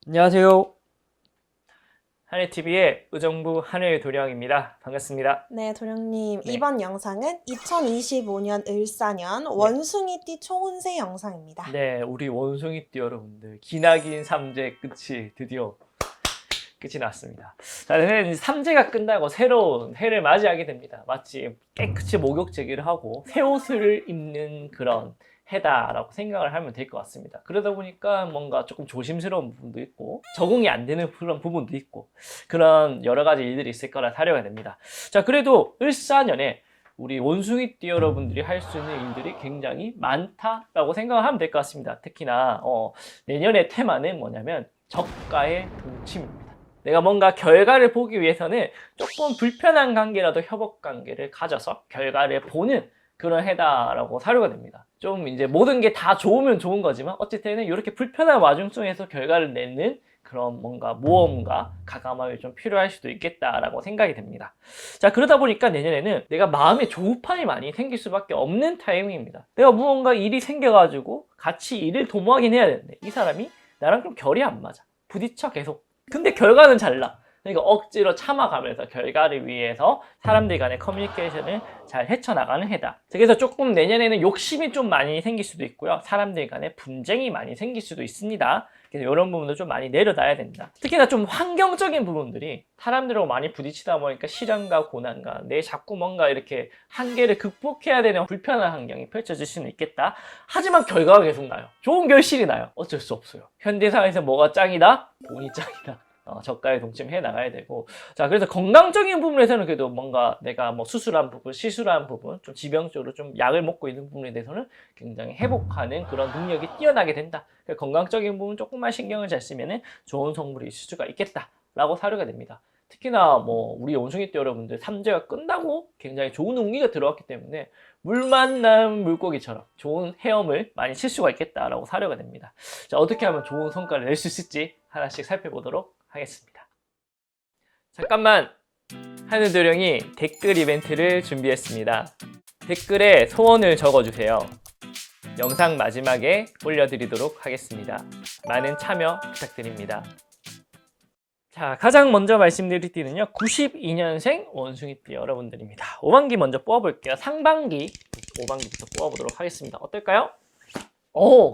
안녕하세요. 하늘TV의 의정부 하늘도령입니다. 반갑습니다. 네, 도령님. 네. 이번 영상은 2025년 을사년 네. 원숭이띠 초운세 영상입니다. 네, 우리 원숭이띠 여러분들, 기나긴 삼재 끝이 드디어 끝이 났습니다. 자, 이제 삼재가 끝나고 새로운 해를 맞이하게 됩니다. 마치 깨끗이 목욕제기를 하고 새 옷을 입는 그런 해다라고 생각을 하면 될 것 같습니다. 그러다 보니까 뭔가 조금 조심스러운 부분도 있고 적응이 안 되는 그런 부분도 있고 그런 여러 가지 일들이 있을 거라 사려가 됩니다. 자, 그래도 을사년에 우리 원숭이띠 여러분들이 할 수 있는 일들이 굉장히 많다라고 생각을 하면 될 것 같습니다. 특히나 내년의 테마는 뭐냐면 적과의 동침입니다. 내가 뭔가 결과를 보기 위해서는 조금 불편한 관계라도 협업 관계를 가져서 결과를 보는 그런 해다라고 사료가 됩니다. 좀 이제 모든 게 다 좋으면 좋은 거지만 어쨌든 이렇게 불편한 와중 속에서 결과를 내는 그런 뭔가 모험과 가감함이 좀 필요할 수도 있겠다라고 생각이 됩니다. 자, 그러다 보니까 내년에는 내가 마음의 조급함이 많이 생길 수밖에 없는 타이밍입니다. 내가 무언가 일이 생겨가지고 같이 일을 도모하긴 해야 되는데 이 사람이 나랑 좀 결이 안 맞아. 부딪혀 계속. 근데 결과는 잘 나. 그러니까 억지로 참아가면서 결과를 위해서 사람들 간의 커뮤니케이션을 잘 헤쳐나가는 해다. 그래서 조금 내년에는 욕심이 좀 많이 생길 수도 있고요. 사람들 간의 분쟁이 많이 생길 수도 있습니다. 그래서 이런 부분도 좀 많이 내려놔야 된다. 특히나 좀 환경적인 부분들이 사람들하고 많이 부딪히다 보니까 시련과 고난과 내 자꾸 뭔가 이렇게 한계를 극복해야 되는 불편한 환경이 펼쳐질 수는 있겠다. 하지만 결과가 계속 나요. 좋은 결실이 나요. 어쩔 수 없어요. 현대사회에서 뭐가 짱이다? 돈이 짱이다. 저가에 동침해 나가야 되고. 자, 그래서 건강적인 부분에서는 그래도 뭔가 내가 뭐 수술한 부분, 시술한 부분, 좀 지병적으로 좀 약을 먹고 있는 부분에 대해서는 굉장히 회복하는 그런 능력이 뛰어나게 된다. 그러니까 건강적인 부분 조금만 신경을 잘 쓰면은 좋은 성물이 있을 수가 있겠다라고 사료가 됩니다. 특히나 뭐 우리 원숭이띠 여러분들 삼재가 끝나고 굉장히 좋은 운기가 들어왔기 때문에 물 만난 물고기처럼 좋은 헤엄을 많이 칠 수가 있겠다라고 사료가 됩니다. 자, 어떻게 하면 좋은 성과를 낼 수 있을지 하나씩 살펴보도록 하겠습니다. 잠깐만, 하늘도령이 댓글 이벤트를 준비했습니다. 댓글에 소원을 적어주세요. 영상 마지막에 올려드리도록 하겠습니다. 많은 참여 부탁드립니다. 자, 가장 먼저 말씀드릴 띠는요 92년생 원숭이띠 여러분들입니다. 5반기 먼저 뽑아볼게요. 상반기 5반기부터 뽑아보도록 하겠습니다. 어떨까요?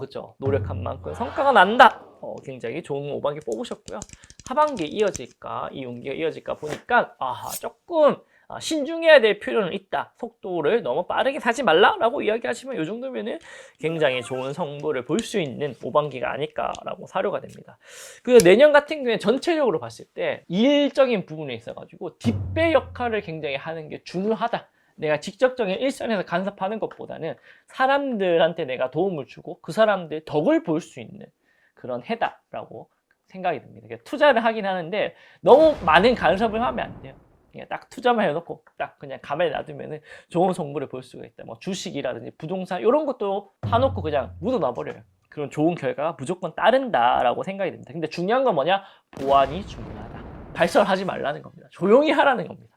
그쵸. 노력한 만큼 성과가 난다. 굉장히 좋은 5반기 뽑으셨고요. 하반기 이어질까, 이 운기가 이어질까 보니까 조금 신중해야 될 필요는 있다. 속도를 너무 빠르게 사지 말라라고 이야기하시면 이 정도면은 굉장히 좋은 성부를 볼 수 있는 5반기가 아닐까라고 사료가 됩니다. 그 내년 같은 경우에 전체적으로 봤을 때 일적인 부분에 있어가지고 뒷배 역할을 굉장히 하는 게 중요하다. 내가 직접적인 일선에서 간섭하는 것보다는 사람들한테 내가 도움을 주고 그 사람들 덕을 볼 수 있는 그런 해다라고 생각이 듭니다. 투자를 하긴 하는데 너무 많은 간섭을 하면 안 돼요. 그냥 딱 투자만 해놓고 딱 그냥 가만히 놔두면 좋은 성부를 볼 수가 있다. 뭐 주식이라든지 부동산 이런 것도 사놓고 그냥 묻어놔버려요. 그런 좋은 결과가 무조건 따른다라고 생각이 됩니다. 근데 중요한 건 뭐냐? 보완이 중요하다. 발설하지 말라는 겁니다. 조용히 하라는 겁니다.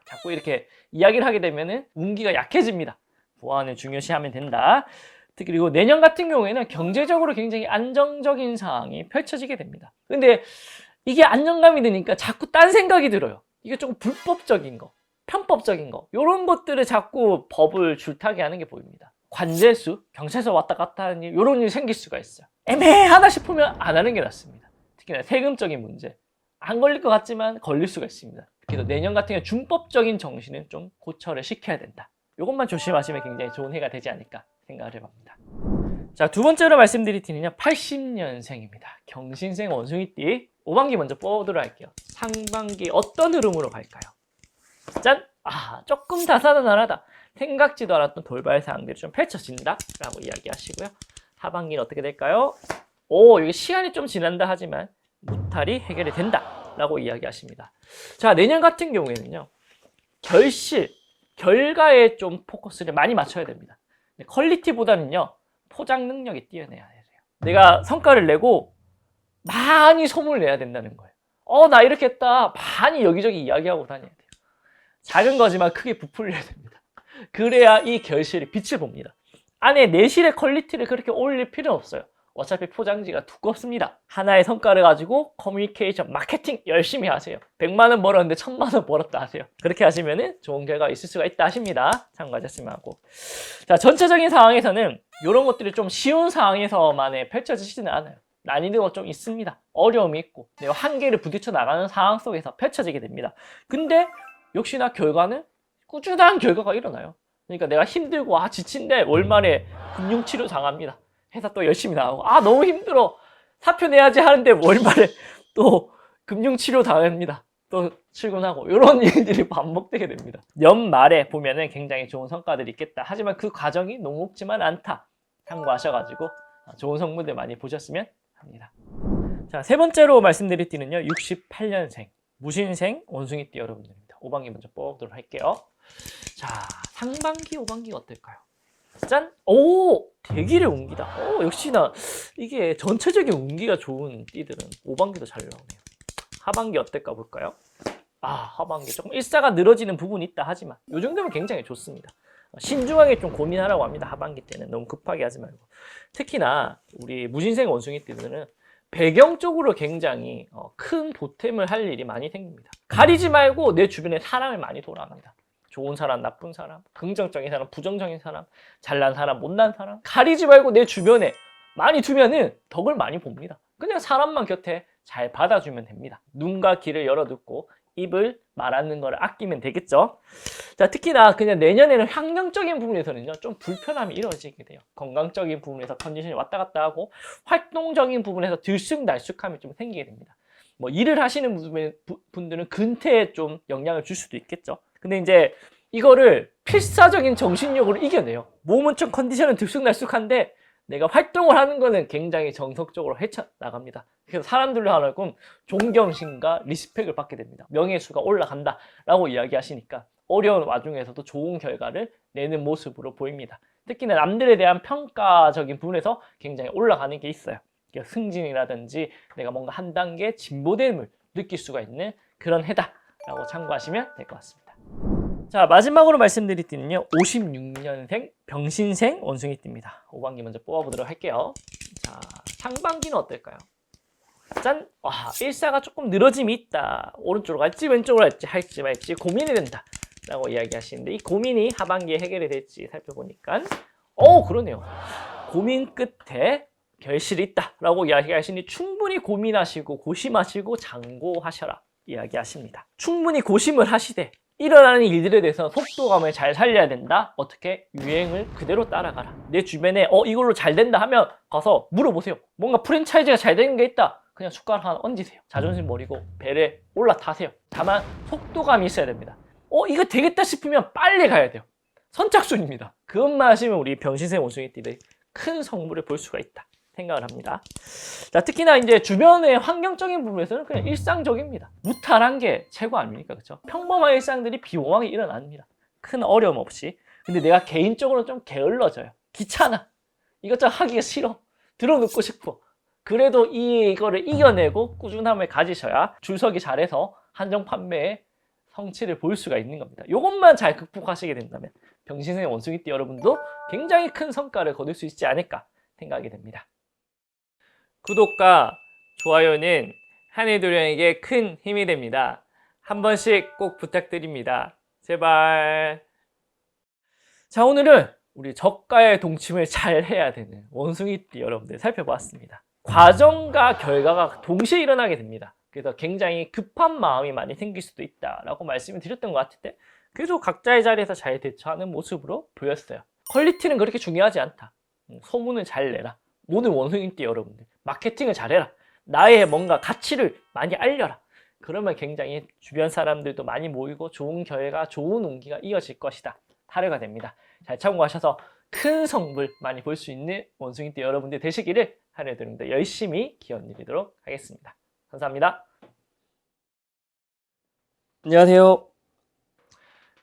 자꾸 이렇게 이야기를 하게 되면 운기가 약해집니다. 보완을 중요시하면 된다. 그리고 내년 같은 경우에는 경제적으로 굉장히 안정적인 상황이 펼쳐지게 됩니다. 근데 이게 안정감이 드니까 자꾸 딴 생각이 들어요. 이게 조금 불법적인 거, 편법적인 거 이런 것들을 자꾸 법을 줄타기 하는 게 보입니다. 관제수, 경찰서 왔다 갔다 하는 일 이런 일이 생길 수가 있어요. 애매하다 싶으면 안 하는 게 낫습니다. 특히나 세금적인 문제. 안 걸릴 것 같지만 걸릴 수가 있습니다. 그래서 내년 같은 경우 준법적인 정신은 좀 고철을 시켜야 된다. 이것만 조심하시면 굉장히 좋은 해가 되지 않을까 생각을 해봅니다. 자, 두 번째로 말씀드릴 띠는요 80년생입니다. 경신생 원숭이띠 5반기 먼저 뽑아보도록 할게요. 상반기 어떤 흐름으로 갈까요? 짠! 조금 다사다난하다. 생각지도 않았던 돌발 사항들이 좀 펼쳐진다 라고 이야기하시고요. 하반기는 어떻게 될까요? 여기 시간이 좀 지난다 하지만 무탈이 해결이 된다 라고 이야기하십니다. 자, 내년 같은 경우에는요 결실, 결과에 좀 포커스를 많이 맞춰야 됩니다. 퀄리티보다는요 포장 능력이 뛰어내야 돼요. 내가 성과를 내고 많이 소문을 내야 된다는 거예요. 나 이렇게 했다. 많이 여기저기 이야기하고 다녀야 돼요. 작은 거지만 크게 부풀려야 됩니다. 그래야 이 결실이 빛을 봅니다. 안에 내실의 퀄리티를 그렇게 올릴 필요는 없어요. 어차피 포장지가 두껍습니다. 하나의 성과를 가지고 커뮤니케이션, 마케팅 열심히 하세요. 100만 원 벌었는데 1000만 원 벌었다 하세요. 그렇게 하시면 좋은 결과가 있을 수가 있다 하십니다. 참고하셨으면 하고. 자, 전체적인 상황에서는 이런 것들이 좀 쉬운 상황에서만에 펼쳐지지는 않아요. 난이도가 좀 있습니다. 어려움이 있고 내가 한계를 부딪혀 나가는 상황 속에서 펼쳐지게 됩니다. 근데 역시나 결과는 꾸준한 결과가 일어나요. 그러니까 내가 힘들고 지친데 월말에 금융치료 당합니다. 회사 또 열심히 나가고 너무 힘들어 사표 내야지 하는데 월말에 또 금융치료 당합니다. 또 출근하고 이런 일들이 반복되게 됩니다. 연말에 보면은 굉장히 좋은 성과들이 있겠다. 하지만 그 과정이 녹록지만 않다. 참고하셔가지고 좋은 성분들 많이 보셨으면 합니다. 자, 세 번째로 말씀드릴 띠는요. 68년생 무신생 원숭이띠 여러분들입니다. 5반기 먼저 뽑아보도록 할게요. 자, 상반기 5반기가 어떨까요? 짠! 오! 대기를 운기다. 역시나 이게 전체적인 운기가 좋은 띠들은 5반기도 잘 나오네요. 하반기 어떨까 볼까요? 하반기 조금 일사가 늘어지는 부분이 있다 하지만 이 정도면 굉장히 좋습니다. 신중하게 좀 고민하라고 합니다. 하반기 때는 너무 급하게 하지 말고. 특히나 우리 무신생 원숭이 띠들은 배경적으로 굉장히 큰 보탬을 할 일이 많이 생깁니다. 가리지 말고 내 주변에 사람을 많이 돌아갑니다. 좋은 사람, 나쁜 사람, 긍정적인 사람, 부정적인 사람, 잘난 사람, 못난 사람 가리지 말고 내 주변에 많이 두면은 덕을 많이 봅니다. 그냥 사람만 곁에 잘 받아주면 됩니다. 눈과 귀를 열어두고 입을 말하는 걸 아끼면 되겠죠. 자, 특히나 그냥 내년에는 환경적인 부분에서는요 좀 불편함이 이루어지게 돼요. 건강적인 부분에서 컨디션이 왔다 갔다 하고 활동적인 부분에서 들쑥날쑥함이 좀 생기게 됩니다. 뭐 일을 하시는 분들은 근태에 좀 영향을 줄 수도 있겠죠. 근데 이제 이거를 필사적인 정신력으로 이겨내요. 몸은 좀 컨디션은 들쑥날쑥한데 내가 활동을 하는 거는 굉장히 정석적으로 헤쳐나갑니다. 그래서 사람들로 하여금 존경심과 리스펙을 받게 됩니다. 명예수가 올라간다 라고 이야기하시니까 어려운 와중에서도 좋은 결과를 내는 모습으로 보입니다. 특히나 남들에 대한 평가적인 부분에서 굉장히 올라가는 게 있어요. 승진이라든지 내가 뭔가 한 단계 진보됨을 느낄 수가 있는 그런 해다 라고 참고하시면 될 것 같습니다. 자, 마지막으로 말씀드릴 띠는요 56년생 병신생 원숭이띠입니다. 5반기 먼저 뽑아보도록 할게요. 자, 상반기는 어떨까요? 짠! 일사가 조금 늘어짐이 있다. 오른쪽으로 갈지 왼쪽으로 할지 말지 고민이 된다 라고 이야기하시는데 이 고민이 하반기에 해결이 될지 살펴보니까 그러네요. 고민 끝에 결실이 있다 라고 이야기하시니 충분히 고민하시고 고심하시고 장고하셔라 이야기하십니다. 충분히 고심을 하시되 일어나는 일들에 대해서 속도감을 잘 살려야 된다. 어떻게? 유행을 그대로 따라가라. 내 주변에 이걸로 잘 된다 하면 가서 물어보세요. 뭔가 프랜차이즈가 잘 되는 게 있다. 그냥 숟가락 하나 얹으세요. 자존심 버리고 배를 올라타세요. 다만 속도감이 있어야 됩니다. 이거 되겠다 싶으면 빨리 가야 돼요. 선착순입니다. 그것만 하시면 우리 병신생 원숭이띠들이 큰 성물을 볼 수가 있다 생각을 합니다. 자, 특히나 이제 주변의 환경적인 부분에서는 그냥 일상적입니다. 무탈한 게 최고 아닙니까? 그렇죠? 평범한 일상들이 비호하게 일어납니다. 큰 어려움 없이. 근데 내가 개인적으로 좀 게을러져요. 귀찮아. 이것저것 하기가 싫어. 들어눕고 싶어. 그래도 이거를 이겨내고 꾸준함을 가지셔야 줄서기 잘해서 한정 판매에 성취를 볼 수가 있는 겁니다. 이것만 잘 극복하시게 된다면 병신생 원숭이띠 여러분도 굉장히 큰 성과를 거둘 수 있지 않을까 생각이 됩니다. 구독과 좋아요는 한해도령에게 큰 힘이 됩니다. 한 번씩 꼭 부탁드립니다. 제발. 자, 오늘은 우리 적과의 동침을 잘 해야 되는 원숭이띠 여러분들 살펴보았습니다. 과정과 결과가 동시에 일어나게 됩니다. 그래서 굉장히 급한 마음이 많이 생길 수도 있다라고 말씀을 드렸던 것 같은데 그래도 각자의 자리에서 잘 대처하는 모습으로 보였어요. 퀄리티는 그렇게 중요하지 않다. 소문을 잘 내라. 모든 원숭이띠 여러분들 마케팅을 잘해라. 나의 뭔가 가치를 많이 알려라. 그러면 굉장히 주변 사람들도 많이 모이고 좋은 결과, 좋은 운기가 이어질 것이다. 사례가 됩니다. 잘 참고하셔서 큰 성불 많이 볼 수 있는 원숭이띠 여러분들 되시기를 한해드립니다. 열심히 기원드리도록 하겠습니다. 감사합니다. 안녕하세요.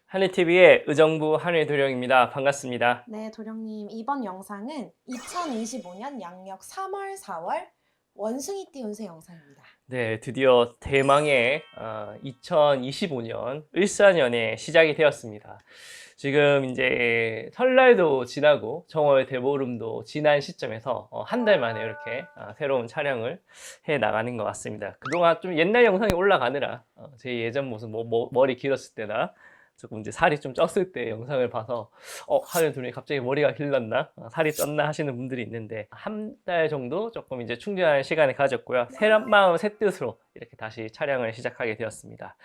한해TV의 의정부 한해도령입니다. 반갑습니다. 네, 도령님 이번 영상은 2025년 양력 3월, 4월 원숭이띠 운세 영상입니다. 네, 드디어 대망의 2025년 을사년에 시작이 되었습니다. 지금 이제 설날도 지나고 정월 대보름도 지난 시점에서 한 달 만에 이렇게 새로운 촬영을 해 나가는 것 같습니다. 그동안 좀 옛날 영상이 올라가느라 제 예전 모습, 머리 길었을 때나 조금 이제 살이 좀 쪘을 때 영상을 봐서 하늘 둘이 갑자기 머리가 길렀나? 살이 쪘나 하시는 분들이 있는데 한 달 정도 조금 이제 충전할 시간을 가졌고요. 새 마음 새 뜻으로 이렇게 다시 촬영을 시작하게 되었습니다.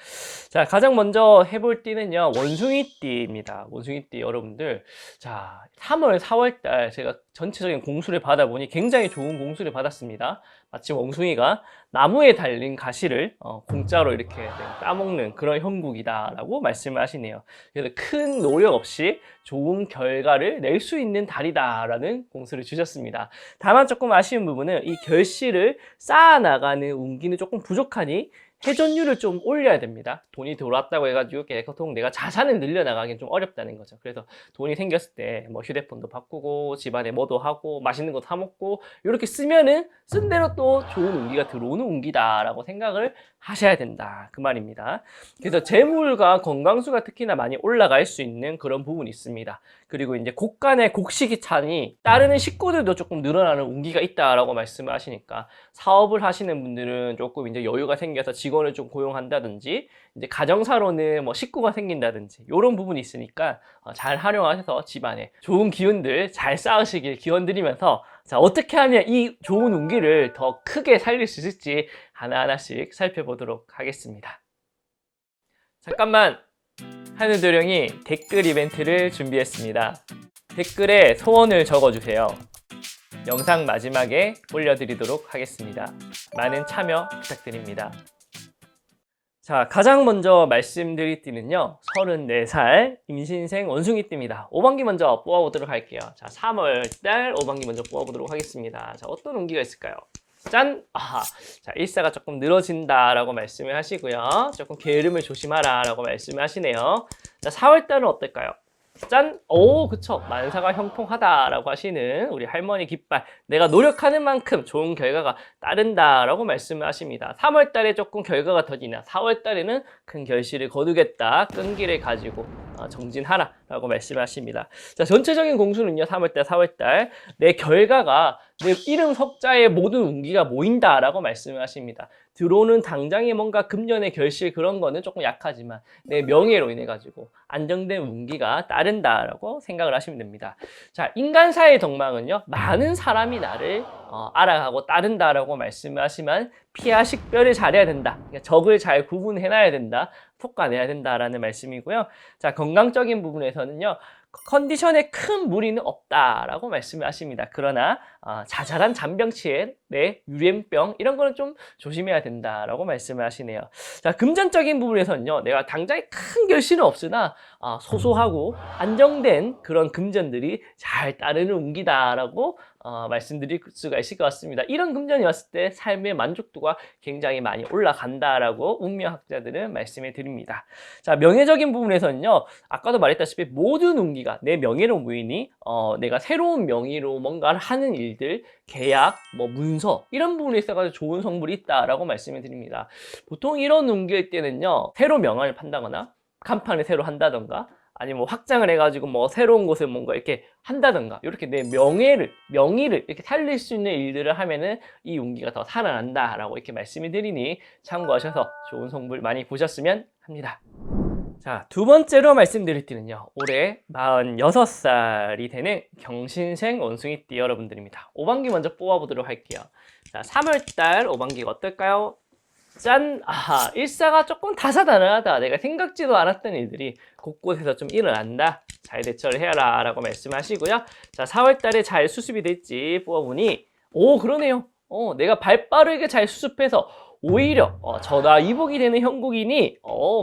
자, 가장 먼저 해볼 띠는요, 원숭이띠입니다. 원숭이띠 여러분들. 자, 3월, 4월 달 제가 전체적인 공수를 받아보니 굉장히 좋은 공수를 받았습니다. 마침 원숭이가 나무에 달린 가시를 공짜로 이렇게 따먹는 그런 형국이다라고 말씀을 하시네요. 그래서 큰 노력 없이 좋은 결과를 낼 수 있는 달이다라는 공수를 주셨습니다. 다만 조금 아쉬운 부분은 이 결실을 쌓아나가는 운기는 조금 부족하니 회전율을 좀 올려야 됩니다. 돈이 들어왔다고 해가지고 계속 내가 자산을 늘려나가긴 좀 어렵다는 거죠. 그래서 돈이 생겼을 때 뭐 휴대폰도 바꾸고 집안에 뭐도 하고 맛있는 거 사 먹고 이렇게 쓰면은 쓴 대로 또 좋은 운기가 들어오는 운기다라고 생각을 하셔야 된다, 그 말입니다. 그래서 재물과 건강수가 특히나 많이 올라갈 수 있는 그런 부분이 있습니다. 그리고 이제 곡간의 곡식이 차니 따르는 식구들도 조금 늘어나는 운기가 있다라고 말씀을 하시니까 사업을 하시는 분들은 조금 이제 여유가 생겨서 직원을 좀 고용한다든지 이제 가정사로는 뭐 식구가 생긴다든지 이런 부분이 있으니까 잘 활용하셔서 집안에 좋은 기운들 잘 쌓으시길 기원드리면서, 자, 어떻게 하면 이 좋은 운기를 더 크게 살릴 수 있을지 하나하나씩 살펴보도록 하겠습니다. 잠깐만, 하늘도령이 댓글 이벤트를 준비했습니다. 댓글에 소원을 적어주세요. 영상 마지막에 올려드리도록 하겠습니다. 많은 참여 부탁드립니다. 자, 가장 먼저 말씀드릴 띠는요, 34살 임신생 원숭이띠입니다. 5반기 먼저 뽑아보도록 할게요. 자, 3월달 5반기 먼저 뽑아보도록 하겠습니다. 자, 어떤 운기가 있을까요? 짠! 아하. 자, 일사가 조금 늘어진다라고 말씀을 하시고요. 조금 게으름을 조심하라 라고 말씀을 하시네요. 자, 4월달은 어떨까요? 짠! 오, 그쵸. 만사가 형통하다라고 하시는 우리 할머니 깃발. 내가 노력하는 만큼 좋은 결과가 따른다라고 말씀을 하십니다. 3월 달에 조금 결과가 더디나 4월 달에는 큰 결실을 거두겠다. 끈기를 가지고 정진하라 라고 말씀을 하십니다. 자, 전체적인 공수는요, 3월 달, 4월 달. 내 결과가 내 이름 석자의 모든 운기가 모인다라고 말씀을 하십니다. 들어오는 당장의 뭔가 금년의 결실 그런 거는 조금 약하지만 내 명예로 인해 가지고 안정된 운기가 따른다라고 생각을 하시면 됩니다. 자, 인간사의 덕망은요, 많은 사람이 나를 알아가고 따른다라고 말씀을 하시면 피와 식별을 잘해야 된다. 그러니까 적을 잘 구분해놔야 된다. 솎아내야 된다라는 말씀이고요. 자, 건강적인 부분에서는요, 컨디션에 큰 무리는 없다라고 말씀을 하십니다. 그러나 자잘한 잔병치에 유рем병 이런 거는 좀 조심해야 된다라고 말씀을 하시네요. 자, 금전적인 부분에서는요, 내가 당장에 큰 결실은 없으나 소소하고 안정된 그런 금전들이 잘 따르는 운기다라고 말씀드릴 수가 있을 것 같습니다. 이런 금전이 왔을 때 삶의 만족도가 굉장히 많이 올라간다라고 운명학자들은 말씀해 드립니다. 자, 명예적인 부분에서는요, 아까도 말했다시피 모든 운기가 내 명예로 모이니 내가 새로운 명의로 뭔가를 하는 일들, 계약, 뭐 문서 이런 부분에 있어서 좋은 성불이 있다라고 말씀해 드립니다. 보통 이런 운기일 때는요, 새로 명함을 판다거나 간판을 새로 한다던가 아니면 뭐 확장을 해가지고 뭐 새로운 곳을 뭔가 이렇게 한다던가 이렇게 내 명의를 이렇게 살릴 수 있는 일들을 하면은 이 운기가 더 살아난다라고 이렇게 말씀을 드리니 참고하셔서 좋은 성불 많이 보셨으면 합니다. 자, 두 번째로 말씀드릴 띠는요, 올해 46살이 되는 경신생 원숭이띠 여러분들입니다. 5반기 먼저 뽑아보도록 할게요. 자, 3월달 5반기가 어떨까요? 짠! 아하, 일사가 조금 다사다난하다. 내가 생각지도 않았던 일들이 곳곳에서 좀 일어난다. 잘 대처를 해라 라고 말씀하시고요. 자, 4월달에 잘 수습이 될지 뽑아보니 오, 그러네요. 내가 발빠르게 잘 수습해서 오히려 전화위복이 되는 형국이니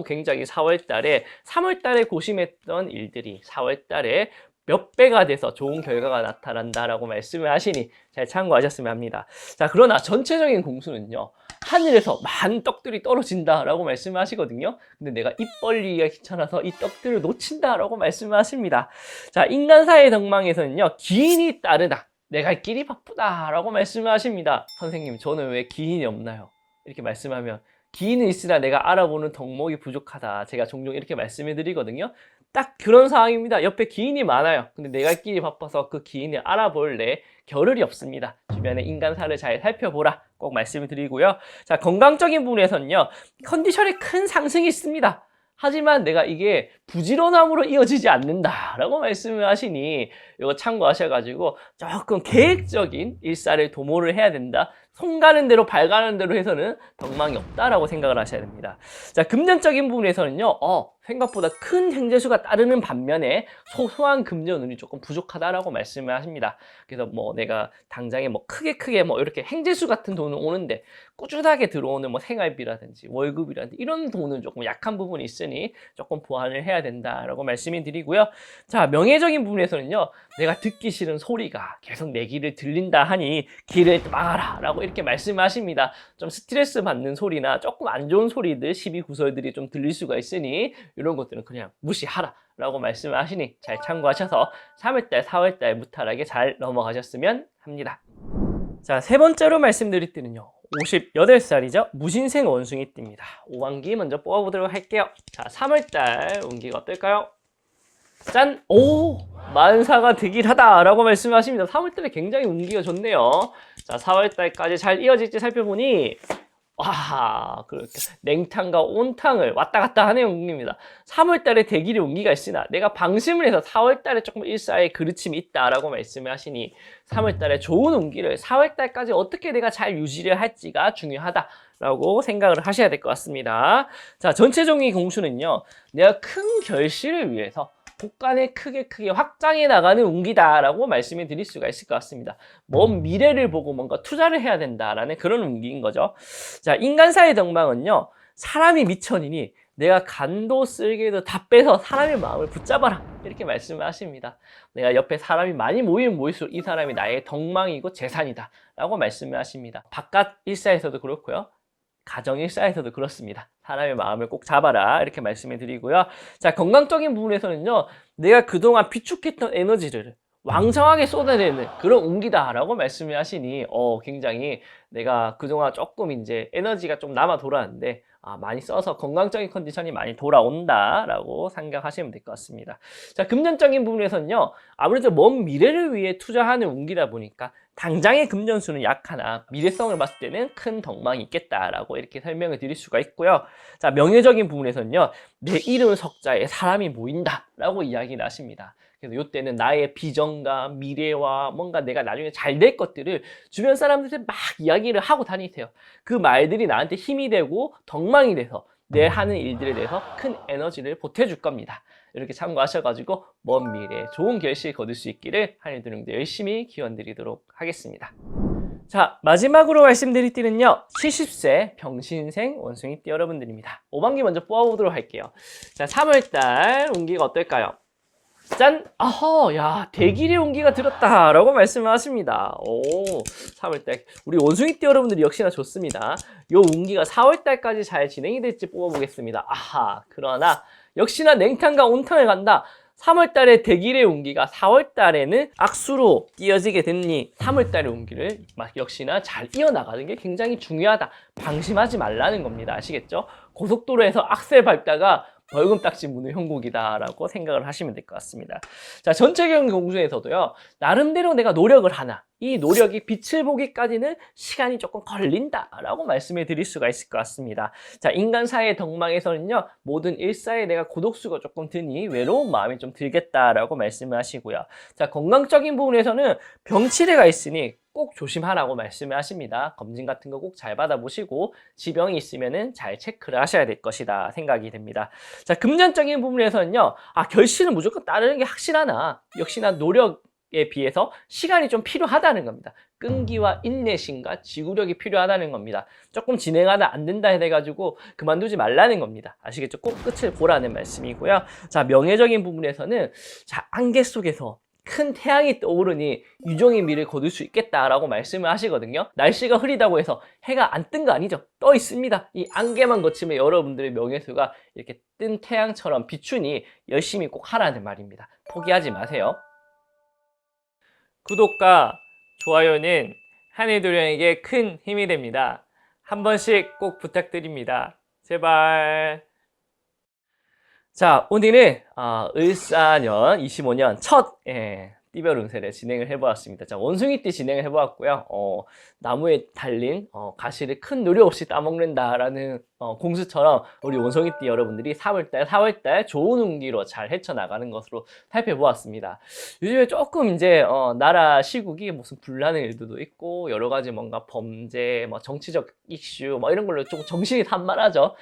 굉장히 4월달에 3월달에 고심했던 일들이 4월달에 몇 배가 돼서 좋은 결과가 나타난다라고 말씀을 하시니 잘 참고하셨으면 합니다. 자, 그러나 전체적인 공수는요, 하늘에서 많은 떡들이 떨어진다라고 말씀을 하시거든요. 근데 내가 입 벌리기가 귀찮아서 이 떡들을 놓친다라고 말씀을 하십니다. 자, 인간사의 덕망에서는요, 기인이 따르다. 내 갈 길이 바쁘다라고 말씀을 하십니다. 선생님, 저는 왜 기인이 없나요? 이렇게 말씀하면 기인은 있으나 내가 알아보는 덕목이 부족하다. 제가 종종 이렇게 말씀해 드리거든요. 딱 그런 상황입니다. 옆에 기인이 많아요. 근데 내 갈 길이 바빠서 그 기인을 알아볼래 겨를이 없습니다. 주변의 인간사를 잘 살펴보라. 꼭 말씀을 드리고요. 자, 건강적인 부분에서는요. 컨디션에 큰 상승이 있습니다. 하지만 내가 이게 부지런함으로 이어지지 않는다라고 말씀을 하시니 이거 참고하셔가지고 조금 계획적인 일사를 도모를 해야 된다. 손 가는 대로 발 가는 대로 해서는 덕망이 없다라고 생각을 하셔야 됩니다. 자, 금전적인 부분에서는요. 생각보다 큰 행재수가 따르는 반면에 소소한 금전운이 조금 부족하다라고 말씀을 하십니다. 그래서 뭐 내가 당장에 뭐 크게 뭐 이렇게 행재수 같은 돈은 오는데 꾸준하게 들어오는 뭐 생활비라든지 월급이라든지 이런 돈은 조금 약한 부분이 있으니 조금 보완을 해야 된다라고 말씀을 드리고요. 자, 명예적인 부분에서는요. 내가 듣기 싫은 소리가 계속 내 귀를 들린다 하니 귀를 막아라 라고 이렇게 말씀하십니다. 좀 스트레스 받는 소리나 조금 안 좋은 소리들, 시비구설들이 좀 들릴 수가 있으니 이런 것들은 그냥 무시하라 라고 말씀을 하시니 잘 참고하셔서 3월달, 4월달 무탈하게 잘 넘어가셨으면 합니다. 자, 세 번째로 말씀드릴 때는요. 58살이죠. 무신생 원숭이띠입니다. 오왕기 먼저 뽑아보도록 할게요. 자, 3월달 운기가 어떨까요? 짠! 오! 만사가 득일하다 라고 말씀하십니다. 3월달에 굉장히 운기가 좋네요. 자, 4월달까지 잘 이어질지 살펴보니 와, 그렇게 냉탕과 온탕을 왔다 갔다 하는 운기입니다. 3월달에 대길의 운기가 있으나 내가 방심을 해서 4월달에 조금 일사에 그르침이 있다라고 말씀을 하시니 3월달에 좋은 운기를 4월달까지 어떻게 내가 잘 유지를 할지가 중요하다라고 생각을 하셔야 될 것 같습니다. 자, 전체적인 공수는요. 내가 큰 결실을 위해서 곳간에 크게 확장해 나가는 운기다라고 말씀을 드릴 수가 있을 것 같습니다. 먼 미래를 보고 뭔가 투자를 해야 된다라는 그런 운기인 거죠. 자, 인간사의 덕망은요. 사람이 미천이니 내가 간도 쓸개도 다 빼서 사람의 마음을 붙잡아라 이렇게 말씀을 하십니다. 내가 옆에 사람이 많이 모이면 모일수록 이 사람이 나의 덕망이고 재산이다 라고 말씀을 하십니다. 바깥 일사에서도 그렇고요. 가정 일사에서도 그렇습니다. 사람의 마음을 꼭 잡아라 이렇게 말씀을 드리고요. 자, 건강적인 부분에서는요. 내가 그동안 비축했던 에너지를 왕성하게 쏟아내는 그런 운기다라고 말씀을 하시니 굉장히 내가 그동안 조금 이제 에너지가 좀 남아 돌아왔는데 많이 써서 건강적인 컨디션이 많이 돌아온다라고 생각하시면 될 것 같습니다. 자, 금전적인 부분에서는요. 아무래도 먼 미래를 위해 투자하는 운기다 보니까 당장의 금전수는 약하나 미래성을 봤을 때는 큰 덕망이 있겠다라고 이렇게 설명을 드릴 수가 있고요. 자, 명예적인 부분에서는요. 내 이름 석자에 사람이 모인다라고 이야기를 하십니다. 그래서 이때는 나의 비전과 미래와 뭔가 내가 나중에 잘 될 것들을 주변 사람들한테 막 이야기를 하고 다니세요. 그 말들이 나한테 힘이 되고 덕망이 돼서 내 하는 일들에 대해서 큰 에너지를 보태줄 겁니다. 이렇게 참고하셔가지고 먼 미래에 좋은 결실 거둘 수 있기를 하늘드릉도 열심히 기원드리도록 하겠습니다. 자, 마지막으로 말씀드릴 띠는요. 70세 병신생 원숭이띠 여러분들입니다. 5반기 먼저 뽑아보도록 할게요. 자, 3월달 운기가 어떨까요? 짠! 아허, 야, 대길의 운기가 들었다라고 말씀을 하십니다. 오, 3월달. 우리 원숭이띠 여러분들이 역시나 좋습니다. 요 운기가 4월달까지 잘 진행이 될지 뽑아보겠습니다. 아하, 그러나 역시나 냉탕과 온탕을 간다. 3월달에 대길의 운기가 4월달에는 악수로 이어지게 됐니 3월달의 운기를 역시나 잘 이어나가는 게 굉장히 중요하다. 방심하지 말라는 겁니다. 아시겠죠? 고속도로에서 악셀 밟다가 벌금딱지 무는 형국이다라고 생각을 하시면 될 것 같습니다. 자, 전체적인 공중에서도요. 나름대로 내가 노력을 하나 이 노력이 빛을 보기까지는 시간이 조금 걸린다라고 말씀해 드릴 수가 있을 것 같습니다. 자, 인간사의 덕망에서는요. 모든 일사에 내가 고독수가 조금 드니 외로운 마음이 좀 들겠다라고 말씀을 하시고요. 자, 건강적인 부분에서는 병치레가 있으니 꼭 조심하라고 말씀을 하십니다. 검진 같은 거 꼭 잘 받아보시고 지병이 있으면은 잘 체크를 하셔야 될 것이다 생각이 됩니다. 자, 금전적인 부분에서는요. 결실은 무조건 따르는 게 확실하나 역시나 노력에 비해서 시간이 좀 필요하다는 겁니다. 끈기와 인내심과 지구력이 필요하다는 겁니다. 조금 진행하다 안 된다 해가지고 그만두지 말라는 겁니다. 아시겠죠? 꼭 끝을 보라는 말씀이고요. 자, 명예적인 부분에서는 자, 안개 속에서 큰 태양이 떠오르니 유종의 미를 거둘 수 있겠다라고 말씀을 하시거든요. 날씨가 흐리다고 해서 해가 안 뜬 거 아니죠. 떠 있습니다. 이 안개만 거치면 여러분들의 명예수가 이렇게 뜬 태양처럼 비추니 열심히 꼭 하라는 말입니다. 포기하지 마세요. 구독과 좋아요는 한해도령에게 큰 힘이 됩니다. 한 번씩 꼭 부탁드립니다. 제발. 자, 오늘은 을사년 25년 첫 띠별 운세를 진행을 해보았습니다. 자, 원숭이띠 진행을 해보았고요. 나무에 달린 가시를 큰 노력 없이 따먹는다라는 공수처럼 우리 원숭이띠 여러분들이 4월달 좋은 운기로 잘 헤쳐나가는 것으로 살펴보았습니다. 요즘에 조금 이제 나라 시국이 무슨 불나는 일들도 있고 여러 가지 뭔가 범죄, 뭐 정치적 이슈 뭐 이런 걸로 좀 정신이 산만하죠.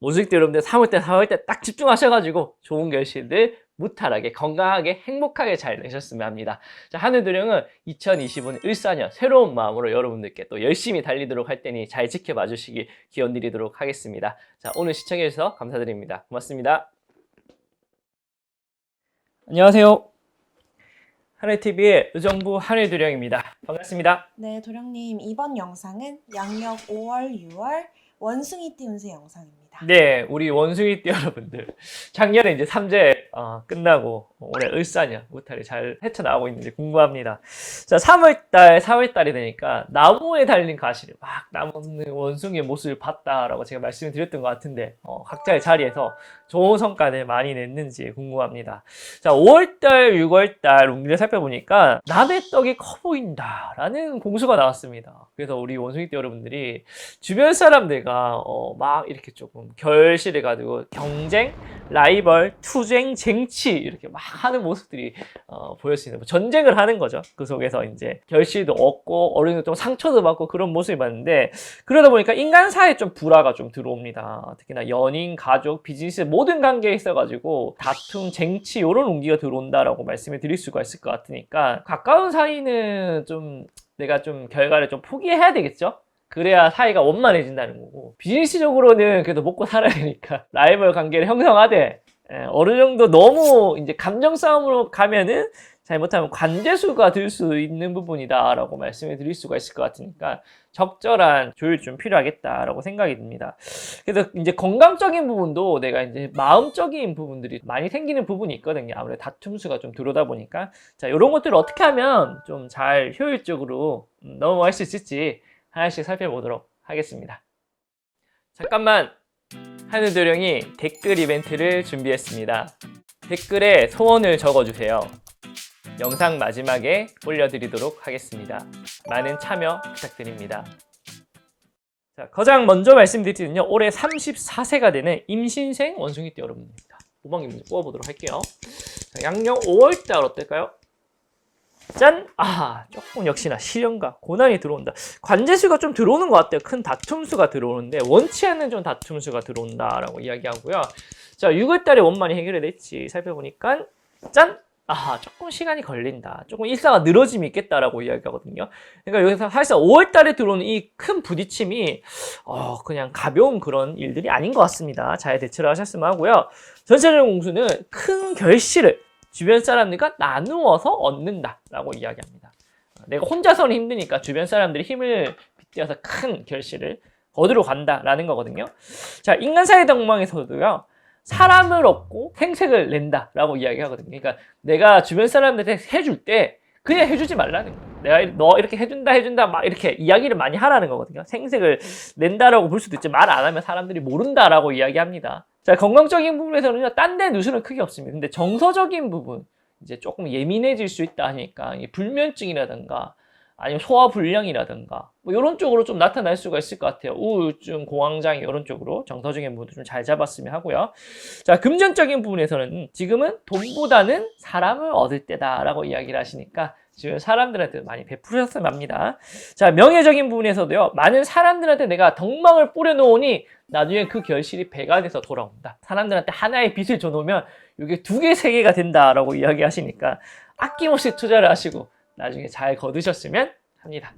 원숭이띠 여러분들 4월달 딱 집중하셔가지고 좋은 결실들 무탈하게 건강하게 행복하게 잘 내셨으면 합니다. 자, 하늘도령은 2025년 을사년 새로운 마음으로 여러분들께 또 열심히 달리도록 할 테니 잘 지켜봐 주시기 기원 드리도록 하겠습니다. 자, 오늘 시청해 주셔서 감사드립니다. 고맙습니다. 안녕하세요. 하늘TV의 의정부 하늘도령입니다. 반갑습니다. 네, 도령님 이번 영상은 양력 5월, 6월 원숭이띠 운세 영상입니다. 네, 우리 원숭이띠 여러분들 작년에 이제 3제 끝나고 올해 을사년 무탈이 잘 헤쳐나가고 있는지 궁금합니다. 자, 4월달이 되니까 나무에 달린 가시를 막 나무는 원숭이의 모습을 봤다라고 제가 말씀을 드렸던 것 같은데 각자의 자리에서 좋은 성과를 많이 냈는지 궁금합니다. 자, 5월달, 6월달 운기를 살펴보니까 남의 떡이 커 보인다라는 공수가 나왔습니다. 그래서 우리 원숭이띠 여러분들이 주변 사람들과 막 이렇게 조금 결실을 가지고 경쟁, 라이벌, 투쟁, 쟁취 이렇게 막 하는 모습들이 보였습니다. 전쟁을 하는 거죠. 그 속에서 이제 결실도 얻고 어느 정도 좀 상처도 받고 그런 모습을 봤는데 그러다 보니까 인간사에 좀 불화가 좀 들어옵니다. 특히나 연인, 가족, 비즈니스 모든 관계에 있어가지고 다툼, 쟁취 이런 운기가 들어온다라고 말씀을 드릴 수가 있을 것 같으니까 가까운 사이는 좀 내가 좀 결과를 좀 포기해야 되겠죠? 그래야 사이가 원만해진다는 거고 비즈니스적으로는 그래도 먹고 살아야 되니까 라이벌 관계를 형성하되 어느 정도 너무 이제 감정 싸움으로 가면은 잘못하면 관제수가 될 수 있는 부분이다 라고 말씀을 드릴 수가 있을 것 같으니까 적절한 조율이 좀 필요하겠다라고 생각이 듭니다. 그래서 이제 건강적인 부분도 내가 이제 마음적인 부분들이 많이 생기는 부분이 있거든요. 아무래도 다툼수가 좀 들어오다 보니까 자, 이런 것들을 어떻게 하면 좀 잘 효율적으로 넘어갈 수 있을지 하나씩 살펴보도록 하겠습니다. 잠깐만, 하늘도령이 댓글 이벤트를 준비했습니다. 댓글에 소원을 적어주세요. 영상 마지막에 올려드리도록 하겠습니다. 많은 참여 부탁드립니다. 자, 가장 먼저 말씀드리는요, 올해 34세가 되는 임신생 원숭이띠 여러분입니다. 5번기 문제 뽑아보도록 할게요. 자, 양력 5월달 어떨까요? 짠! 조금 역시나 시련과 고난이 들어온다. 관제수가 좀 들어오는 것 같아요. 큰 다툼수가 들어오는데 원치 않는 좀 다툼수가 들어온다라고 이야기하고요. 자, 6월달에 원만히 해결이 됐지 살펴보니까 짠! 조금 시간이 걸린다. 조금 일사가 늘어짐이 있겠다라고 이야기하거든요. 그러니까 여기서 사실상 5월달에 들어오는 이 큰 부딪힘이 그냥 가벼운 그런 일들이 아닌 것 같습니다. 잘 대처를 하셨으면 하고요. 전체적인 공수는 큰 결실을 주변 사람들과 나누어서 얻는다라고 이야기합니다. 내가 혼자서는 힘드니까 주변 사람들이 힘을 빗대어서 큰 결실을 거두러 간다라는 거거든요. 자, 인간사회 동망에서도요. 사람을 얻고 생색을 낸다라고 이야기하거든요. 그러니까 내가 주변 사람들한테 해줄 때 그냥 해주지 말라는 거예요. 내가 너 이렇게 해준다 막 이렇게 이야기를 많이 하라는 거거든요. 생색을 낸다라고 볼 수도 있지 말 안 하면 사람들이 모른다라고 이야기합니다. 자, 건강적인 부분에서는요, 딴 데 누수는 크게 없습니다. 근데 정서적인 부분, 이제 조금 예민해질 수 있다 하니까, 불면증이라든가, 아니면 소화불량이라든가, 뭐, 이런 쪽으로 좀 나타날 수가 있을 것 같아요. 우울증, 공황장애, 이런 쪽으로 정서적인 부분도 좀 잘 잡았으면 하고요. 자, 금전적인 부분에서는 지금은 돈보다는 사람을 얻을 때다라고 이야기를 하시니까, 지금 사람들한테 많이 베푸셨으면 합니다. 자, 명예적인 부분에서도요, 많은 사람들한테 내가 덕망을 뿌려놓으니 나중에 그 결실이 배가 돼서 돌아온다. 사람들한테 하나의 빚을 줘놓으면 이게 2개, 3개가 된다라고 이야기하시니까 아낌없이 투자를 하시고 나중에 잘 거두셨으면 합니다.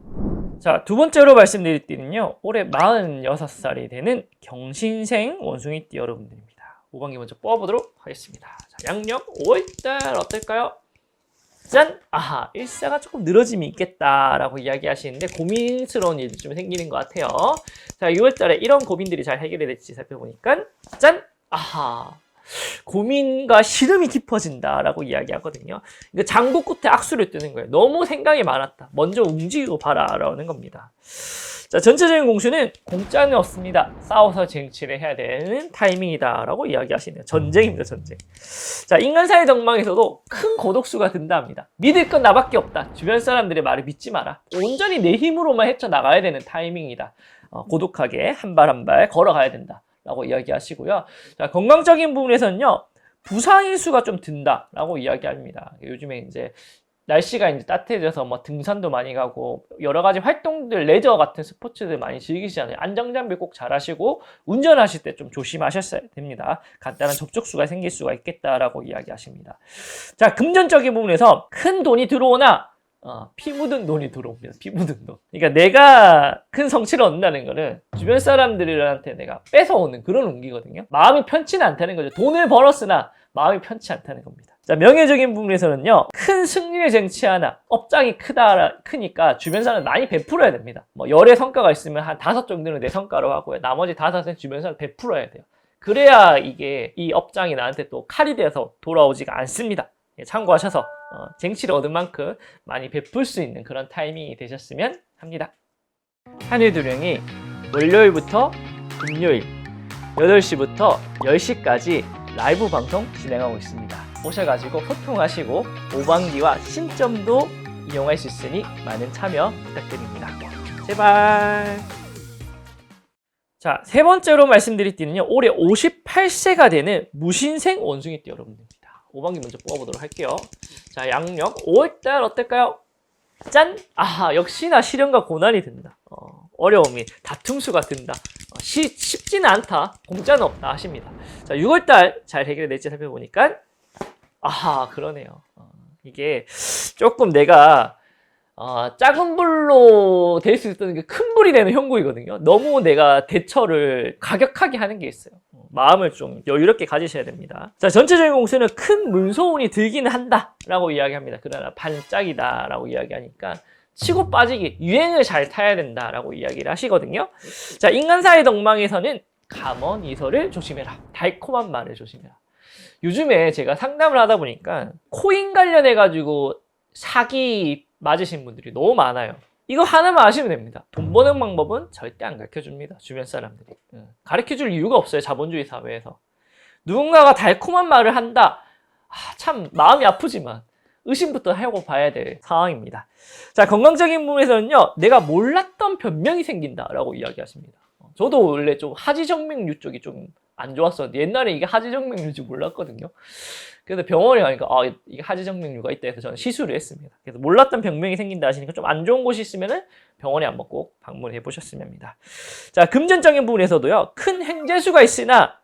자, 두 번째로 말씀드릴 띠는요, 올해 46살이 되는 경신생 원숭이띠 여러분들입니다. 5번기 먼저 뽑아보도록 하겠습니다. 자, 양력 5월달 어떨까요? 짠! 일사가 조금 늘어짐이 있겠다라고 이야기하시는데 고민스러운 일이 좀 생기는 것 같아요. 자, 6월달에 이런 고민들이 잘 해결이 될지 살펴보니까 짠! 고민과 시름이 깊어진다라고 이야기하거든요. 그러니까 장구 끝에 악수를 뜨는 거예요. 너무 생각이 많았다. 먼저 움직이고 봐라라는 겁니다. 자, 전체적인 공수는 공짜는 없습니다. 싸워서 쟁취를 해야 되는 타이밍이다라고 이야기하시네요. 전쟁입니다, 전쟁. 자, 인간사의 덕망에서도 큰 고독수가 든다 합니다. 믿을 건 나밖에 없다. 주변 사람들의 말을 믿지 마라. 온전히 내 힘으로만 헤쳐나가야 되는 타이밍이다. 고독하게 한 발 한 발 걸어가야 된다. 라고 이야기하시고요. 자, 건강적인 부분에서는요, 부상일수가 좀 든다라고 이야기합니다. 요즘에 이제 날씨가 이제 따뜻해져서 뭐 등산도 많이 가고 여러 가지 활동들, 레저 같은 스포츠들 많이 즐기시잖아요. 안전장비 꼭 잘 하시고 운전하실 때 좀 조심하셨어야 됩니다. 간단한 접촉수가 생길 수가 있겠다라고 이야기하십니다. 자, 금전적인 부분에서 큰 돈이 들어오나 피 묻은 돈이 들어옵니다. 피 묻은 돈. 그러니까 내가 큰 성취를 얻는다는 거는 주변 사람들한테 내가 뺏어오는 그런 운기거든요. 마음이 편치는 않다는 거죠. 돈을 벌었으나 마음이 편치 않다는 겁니다. 자, 명예적인 부분에서는요, 큰 승리를 쟁취하나 업장이 크니까 주변 사람 많이 베풀어야 됩니다. 뭐 열의 성과가 있으면 한 5 정도는 내 성과로 하고요. 나머지 5은 주변 사람 베풀어야 돼요. 그래야 이게 이 업장이 나한테 또 칼이 돼서 돌아오지가 않습니다. 참고하셔서 쟁취를 얻은 만큼 많이 베풀 수 있는 그런 타이밍이 되셨으면 합니다. 한일두령이 월요일부터 금요일 8시부터 10시까지 라이브 방송 진행하고 있습니다. 오셔가지고 소통하시고 오방기와 신점도 이용할 수 있으니 많은 참여 부탁드립니다. 제발. 자, 세 번째로 말씀드릴 띠는요, 올해 58세가 되는 무신생 원숭이띠 여러분들입니다. 오방기 먼저 뽑아보도록 할게요. 자, 양력 5월달 어떨까요? 짠! 아하, 역시나 시련과 고난이 든다. 어려움이, 다툼수가 든다. 쉽지는 않다. 공짜는 없다 하십니다. 자, 6월달 잘 해결될지 살펴보니까 아하, 그러네요. 이게 조금 내가 작은 불로 될 수 있던 게 큰 불이 되는 형국이거든요. 너무 내가 대처를 가격하게 하는 게 있어요. 마음을 좀 여유롭게 가지셔야 됩니다. 자, 전체적인 공수는 큰 문서운이 들기는 한다라고 이야기합니다. 그러나 반짝이다라고 이야기하니까 치고 빠지기, 유행을 잘 타야 된다라고 이야기를 하시거든요. 자, 인간사의 덕망에서는 감언이설을 조심해라. 달콤한 말을 조심해라. 요즘에 제가 상담을 하다 보니까 코인 관련해가지고 사기 맞으신 분들이 너무 많아요. 이거 하나만 아시면 됩니다. 돈 버는 방법은 절대 안 가르쳐줍니다. 주변 사람들이. 가르쳐줄 이유가 없어요. 자본주의 사회에서. 누군가가 달콤한 말을 한다. 참 마음이 아프지만 의심부터 하고 봐야 될 상황입니다. 자, 건강적인 부분에서는요, 내가 몰랐던 변명이 생긴다라고 이야기하십니다. 저도 원래 좀 하지정맥류 쪽이 좀 안 좋았었는데 옛날에 이게 하지정맥류인지 몰랐거든요. 그래서 병원에 가니까 이게 하지정맥류가 있다 해서 저는 시술을 했습니다. 그래서 몰랐던 병명이 생긴다 하시니까 좀 안 좋은 곳이 있으면은 병원에 한번 꼭 방문해 보셨으면 합니다. 자, 금전적인 부분에서도요, 큰 횡재수가 있으나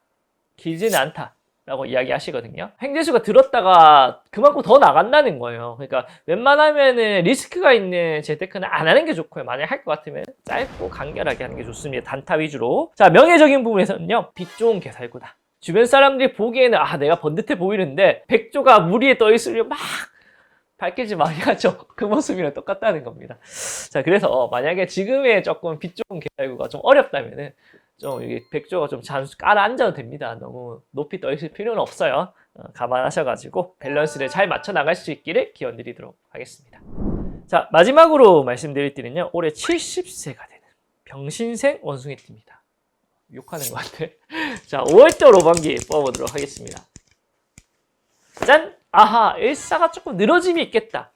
길지는 않다 라고 이야기하시거든요. 횡재수가 들었다가 그만큼 더 나간다는 거예요. 그러니까 웬만하면은 리스크가 있는 재테크는 안 하는 게 좋고요. 만약 할 것 같으면 짧고 간결하게 하는 게 좋습니다. 단타 위주로. 자, 명예적인 부분에서는요, 빛 좋은 개살구다. 주변 사람들이 보기에는 내가 번듯해 보이는데 백조가 물 위에 떠 있으면 막 밝히지 많이 하죠. 그 모습이랑 똑같다는 겁니다. 자, 그래서 만약에 지금의 조금 빛 좋은 개살구가 좀 어렵다면은 좀 이게 백조가 좀 잠시 깔아앉아도 됩니다. 너무 높이 떠 있을 필요는 없어요. 감안하셔가지고 밸런스를 잘 맞춰 나갈 수 있기를 기원드리도록 하겠습니다. 자, 마지막으로 말씀드릴 띠는요, 올해 70세가 되는 병신생 원숭이띠입니다. 욕하는 것 같아. 자, 5월달 오반기 뽑아보도록 하겠습니다. 짠! 아하, 일사가 조금 늘어짐이 있겠다.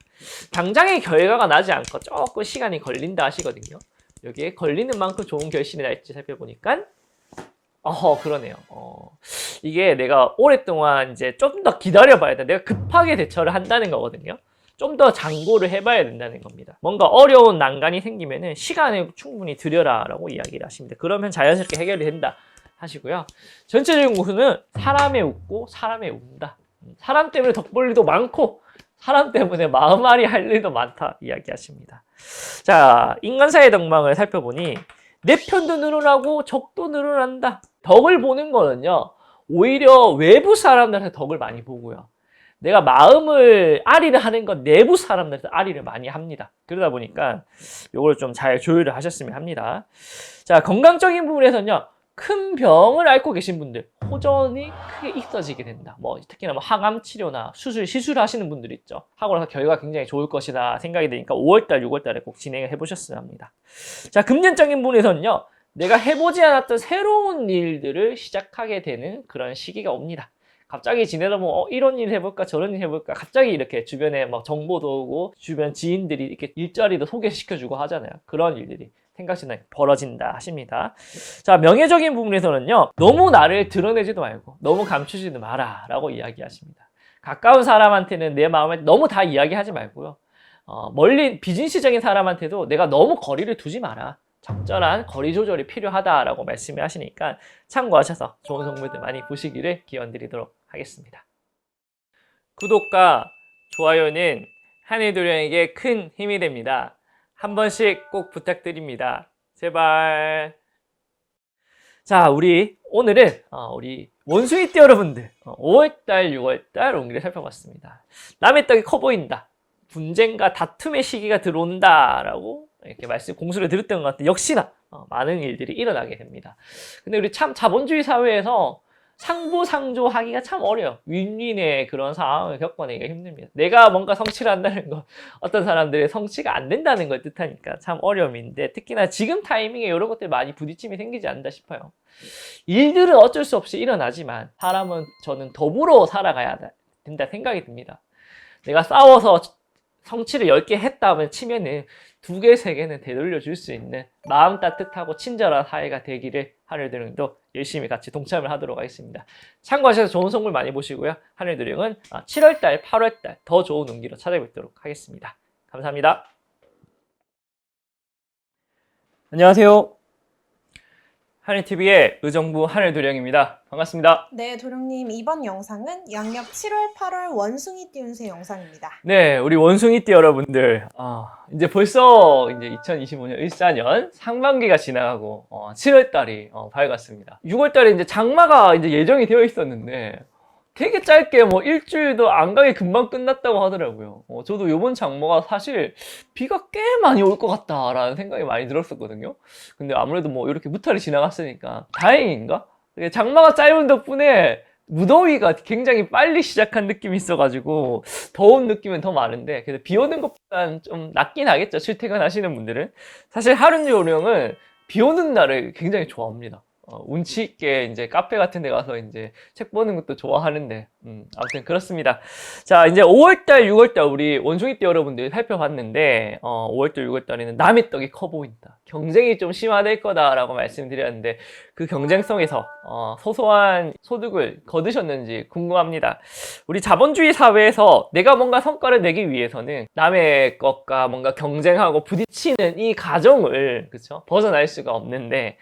당장의 결과가 나지 않고 조금 시간이 걸린다 하시거든요. 여기에 걸리는 만큼 좋은 결실이 날지 살펴보니까 그러네요. 이게 내가 오랫동안 이제 좀 더 기다려봐야 돼. 내가 급하게 대처를 한다는 거거든요. 좀 더 장고를 해봐야 된다는 겁니다. 뭔가 어려운 난간이 생기면은 시간을 충분히 들여라 라고 이야기를 하십니다. 그러면 자연스럽게 해결이 된다 하시고요. 전체적인 구수는 사람에 웃고 사람에 운다. 사람 때문에 덕볼 일도 많고 사람 때문에 마음앓이 할 일도 많다 이야기하십니다. 자, 인간사의 덕망을 살펴보니 내 편도 늘어나고 적도 늘어난다. 덕을 보는 거는요, 오히려 외부 사람들한테 덕을 많이 보고요. 내가 마음을 아리를 하는 건 내부 사람들한테 아리를 많이 합니다. 그러다 보니까 이걸 좀 잘 조율을 하셨으면 합니다. 자, 건강적인 부분에서는요, 큰 병을 앓고 계신 분들, 호전이 크게 있어지게 된다. 뭐 특히나 뭐 항암 치료나 시술하시는 분들 있죠. 하고 나서 결과가 굉장히 좋을 것이다 생각이 되니까 5월달, 6월달에 꼭 진행을 해보셨어야 합니다. 자, 금전적인 부분에서는요. 내가 해보지 않았던 새로운 일들을 시작하게 되는 그런 시기가 옵니다. 갑자기 지내다 보면 이런 일 해볼까 저런 일 해볼까 갑자기 이렇게 주변에 막 정보도 오고 주변 지인들이 이렇게 일자리도 소개시켜주고 하잖아요. 그런 일들이 생각지나 벌어진다 하십니다. 자, 명예적인 부분에서는요. 너무 나를 드러내지도 말고 너무 감추지도 마라 라고 이야기하십니다. 가까운 사람한테는 내 마음을 너무 다 이야기하지 말고요. 멀리 비즈니스적인 사람한테도 내가 너무 거리를 두지 마라. 적절한 거리 조절이 필요하다라고 말씀을 하시니까 참고하셔서 좋은 선물들 많이 보시기를 기원드리도록 하겠습니다. 구독과 좋아요는 하늘도령에게 큰 힘이 됩니다. 한 번씩 꼭 부탁드립니다. 제발. 자, 오늘은 우리 원숭이띠 여러분들 5월달, 6월달 운기를 살펴봤습니다. 남의 떡이 커 보인다. 분쟁과 다툼의 시기가 들어온다라고 이렇게 공수를 드렸던 것 같아요. 역시나 많은 일들이 일어나게 됩니다. 근데 우리 참 자본주의 사회에서 상부상조하기가 참 어려요. 윈윈의 그런 상황을 겪어내기가 힘듭니다. 내가 뭔가 성취를 한다는 건 어떤 사람들의 성취가 안 된다는 걸 뜻하니까 참 어려움인데 특히나 지금 타이밍에 이런 것들 많이 부딪힘이 생기지 않는다 싶어요. 일들은 어쩔 수 없이 일어나지만 사람은 저는 더불어 살아가야 된다 생각이 듭니다. 내가 싸워서 성취를 10개 했다면 치면은 2개, 3개는 되돌려 줄 수 있는 마음 따뜻하고 친절한 사회가 되기를 하늘도령도 열심히 같이 동참을 하도록 하겠습니다. 참고하셔서 좋은 선물 많이 보시고요. 하늘도령은 7월달, 8월달 더 좋은 운기로 찾아뵙도록 하겠습니다. 감사합니다. 안녕하세요. 하늘TV의 의정부 하늘도령입니다. 반갑습니다. 네, 도령님 이번 영상은 양력 7월, 8월 원숭이띠 운세 영상입니다. 네, 우리 원숭이띠 여러분들, 이제 벌써 2025년 을사년 상반기가 지나가고 7월달이 밝았습니다. 6월달에 이제 장마가 이제 예정이 되어 있었는데 되게 짧게 뭐 일주일도 안 가게 금방 끝났다고 하더라고요. 저도 이번 장마가 사실 비가 꽤 많이 올 것 같다라는 생각이 많이 들었었거든요. 근데 아무래도 뭐 이렇게 무탈이 지나갔으니까 다행인가? 장마가 짧은 덕분에 무더위가 굉장히 빨리 시작한 느낌이 있어가지고 더운 느낌은 더 많은데 그래도 비 오는 것보다는 좀 낫긴 하겠죠. 출퇴근하시는 분들은. 사실 하루요령은 비 오는 날을 굉장히 좋아합니다. 운치 있게 이제 카페 같은 데 가서 이제 책 보는 것도 좋아하는데 아무튼 그렇습니다. 자, 이제 5월달, 6월달 우리 원숭이띠 여러분들 살펴봤는데 5월달, 6월달에는 남의 떡이 커 보인다. 경쟁이 좀 심화될 거다라고 말씀드렸는데 그 경쟁성에서 소소한 소득을 거두셨는지 궁금합니다. 우리 자본주의 사회에서 내가 뭔가 성과를 내기 위해서는 남의 것과 뭔가 경쟁하고 부딪히는 이 과정을 그쵸? 벗어날 수가 없는데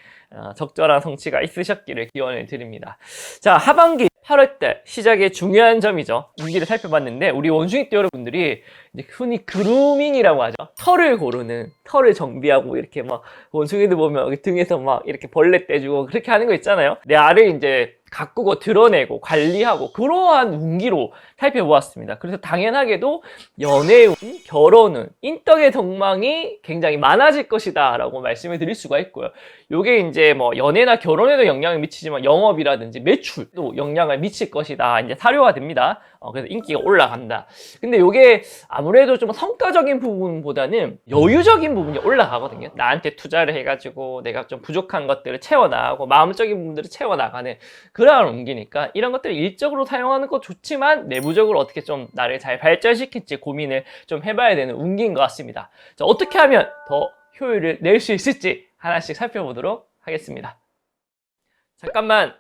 적절한 성취가 있으셨기를 기원을 드립니다. 자, 하반기 8월달 시작의 중요한 점이죠. 운기를 살펴봤는데 우리 원숭이띠 여러분들이 이제 흔히 그루밍이라고 하죠. 털을 정비하고 이렇게 막 원숭이들 보면 등에서 막 이렇게 벌레 떼주고 그렇게 하는 거 있잖아요. 내 알을 이제 가꾸고 드러내고 관리하고 그러한 운기로 살펴보았습니다. 그래서 당연하게도 연애운, 결혼운, 인덕의 덕망이 굉장히 많아질 것이다 라고 말씀을 드릴 수가 있고요. 요게 이제 뭐 연애나 결혼에도 영향을 미치지만 영업이라든지 매출도 영향을 미칠 것이다. 이제 사료가 됩니다. 그래서 인기가 올라간다. 근데 요게 아무래도 좀 성과적인 부분보다는 여유적인 부분이 올라가거든요. 나한테 투자를 해가지고 내가 좀 부족한 것들을 채워나가고 마음적인 부분들을 채워나가는 그러한 운기니까 이런 것들을 일적으로 사용하는 거 좋지만 내부적으로 어떻게 좀 나를 잘 발전시킬지 고민을 좀 해봐야 되는 운기인 것 같습니다. 자, 어떻게 하면 더 효율을 낼 수 있을지 하나씩 살펴보도록 하겠습니다. 잠깐만,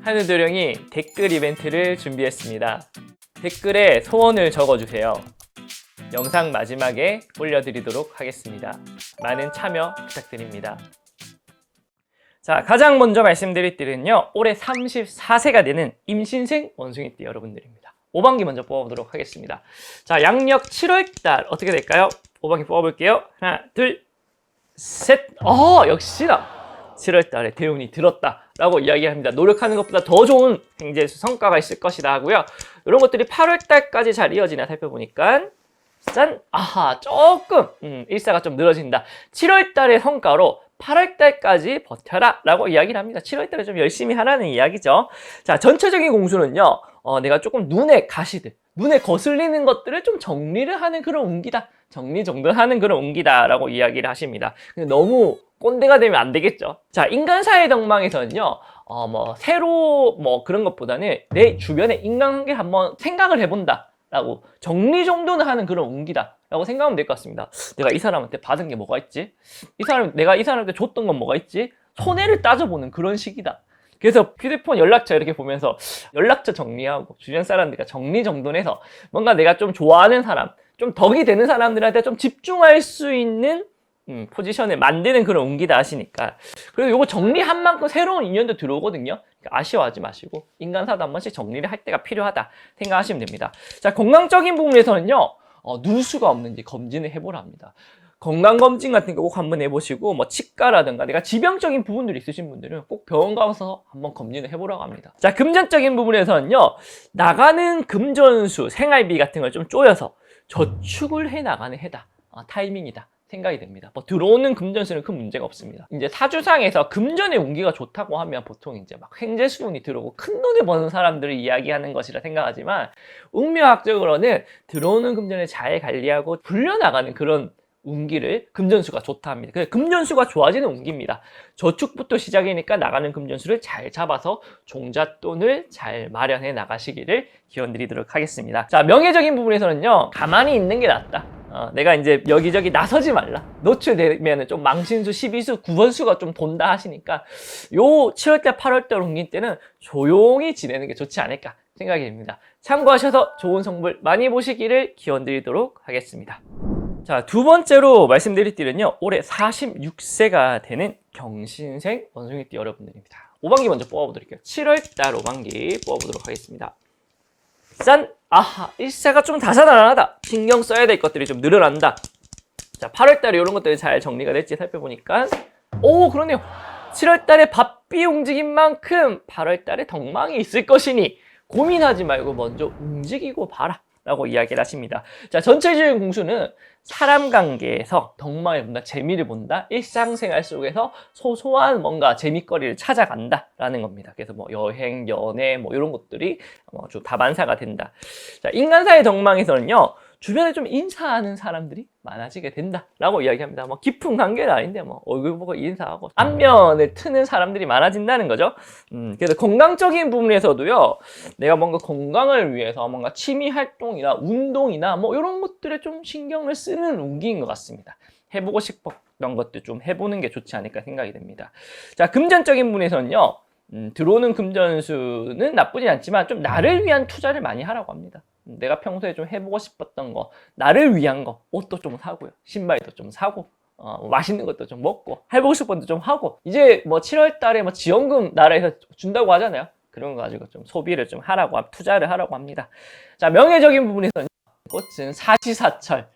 하늘도령이 댓글 이벤트를 준비했습니다. 댓글에 소원을 적어주세요. 영상 마지막에 올려드리도록 하겠습니다. 많은 참여 부탁드립니다. 자, 가장 먼저 말씀드릴 띠는요, 올해 34세가 되는 임신생 원숭이띠 여러분들입니다. 5반기 먼저 뽑아보도록 하겠습니다. 자, 양력 7월달 어떻게 될까요? 5반기 뽑아볼게요. 하나, 둘, 셋. 역시나 7월달에 대운이 들었다라고 이야기합니다. 노력하는 것보다 더 좋은 행재 성과가 있을 것이다 하고요. 이런 것들이 8월달까지 잘 이어지나 살펴보니까 짠! 아하, 조금 일사가 좀 늘어진다. 7월달의 성과로 8월 달까지 버텨라 라고 이야기를 합니다. 7월 달에 좀 열심히 하라는 이야기죠. 자, 전체적인 공수는요, 내가 조금 눈에 가시듯, 눈에 거슬리는 것들을 좀 정리를 하는 그런 운기다. 정리정돈하는 그런 운기다라고 이야기를 하십니다. 근데 너무 꼰대가 되면 안 되겠죠. 자, 인간사회 덕망에서는요, 새로 그런 것보다는 내 주변의 인간관계를 한번 생각을 해본다. 라고 정리정돈을 하는 그런 운기다. 라고 생각하면 될 것 같습니다. 내가 이 사람한테 받은 게 뭐가 있지? 내가 이 사람한테 줬던 건 뭐가 있지? 손해를 따져보는 그런 시기다. 그래서 휴대폰 연락처 이렇게 보면서 연락처 정리하고 주변 사람들과 정리정돈해서 뭔가 내가 좀 좋아하는 사람, 좀 덕이 되는 사람들한테 좀 집중할 수 있는 포지션을 만드는 그런 운기다 하시니까. 그래서 요거 정리한 만큼 새로운 인연도 들어오거든요. 그러니까 아쉬워하지 마시고 인간사도 한 번씩 정리를 할 때가 필요하다 생각하시면 됩니다. 자, 건강적인 부분에서는요, 누수가 없는지 검진을 해보라 합니다. 건강검진 같은 거 꼭 한번 해보시고, 치과라든가 내가 지병적인 부분들이 있으신 분들은 꼭 병원 가서 한번 검진을 해보라고 합니다. 자, 금전적인 부분에서는요, 나가는 금전수, 생활비 같은 걸 좀 쪼여서 저축을 해 나가는 해다. 타이밍이다. 생각이 됩니다. 들어오는 금전수는 큰 문제가 없습니다. 이제 사주상에서 금전의 운기가 좋다고 하면 보통 이제 막 횡재수운이 들어오고 큰 돈을 버는 사람들을 이야기하는 것이라 생각하지만, 운명학적으로는 들어오는 금전을 잘 관리하고 불려나가는 그런 운기를 금전수가 좋다 합니다. 그래서 금전수가 좋아지는 운기입니다. 저축부터 시작이니까 나가는 금전수를 잘 잡아서 종잣돈을 잘 마련해 나가시기를 기원드리도록 하겠습니다. 자, 명예적인 부분에서는요, 가만히 있는 게 낫다. 내가 이제 여기저기 나서지 말라. 노출되면 좀 망신수, 12수, 9번수가 좀 돈다 하시니까 요 7월달, 8월달 운기 때는 조용히 지내는 게 좋지 않을까 생각이 됩니다. 참고하셔서 좋은 성불 많이 보시기를 기원드리도록 하겠습니다. 자, 두 번째로 말씀드릴 띠는요, 올해 46세가 되는 경신생 원숭이띠 여러분들입니다. 5반기 먼저 뽑아보도록 할게요. 7월달 5반기 뽑아보도록 하겠습니다. 짠! 아하, 일사가 좀 다사다난하다. 신경 써야 될 것들이 좀 늘어난다. 자, 8월달에 이런 것들이 잘 정리가 될지 살펴보니까, 오, 그러네요. 7월달에 바삐 움직인 만큼 8월달에 덕망이 있을 것이니 고민하지 말고 먼저 움직이고 봐라. 라고 이야기를 하십니다. 자, 전체적인 공수는 사람 관계에서 덕망을 본다, 재미를 본다, 일상생활 속에서 소소한 뭔가 재미거리를 찾아간다 라는 겁니다. 그래서 여행, 연애 이런 것들이 좀 다반사가 된다. 자, 인간사의 덕망에서는요, 주변에 좀 인사하는 사람들이 많아지게 된다 라고 이야기합니다. 깊은 관계는 아닌데 얼굴 보고 인사하고 안면을 트는 사람들이 많아진다는 거죠. 그래서 건강적인 부분에서도요, 내가 뭔가 건강을 위해서 뭔가 취미 활동이나 운동이나 이런 것들에 좀 신경을 쓰는 운기인 것 같습니다. 해보고 싶었던 것도 좀 해보는 게 좋지 않을까 생각이 됩니다. 자, 금전적인 부분에서는요, 들어오는 금전수는 나쁘진 않지만 좀 나를 위한 투자를 많이 하라고 합니다. 내가 평소에 좀 해보고 싶었던 거, 나를 위한 거, 옷도 좀 사고요. 신발도 좀 사고, 맛있는 것도 좀 먹고, 해보고 싶은 것도 좀 하고, 이제 7월 달에 지원금 나라에서 준다고 하잖아요. 그런 거 가지고 좀 소비를 좀 하라고, 투자를 하라고 합니다. 자, 명예적인 부분에서는 꽃은 사시사철.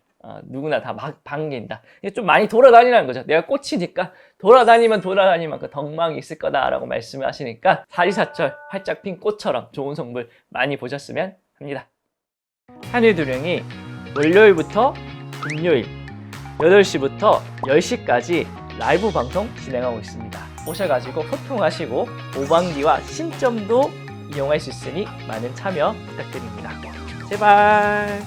누구나 다 반긴다. 좀 많이 돌아다니라는 거죠. 내가 꽃이니까 돌아다니면 그 덕망이 있을 거다라고 말씀을 하시니까 사시사철 활짝 핀 꽃처럼 좋은 성불 많이 보셨으면 합니다. 한일두령이 월요일부터 금요일 8시부터 10시까지 라이브 방송 진행하고 있습니다. 오셔가지고 소통하시고 5반기와 신점도 이용할 수 있으니 많은 참여 부탁드립니다. 제발.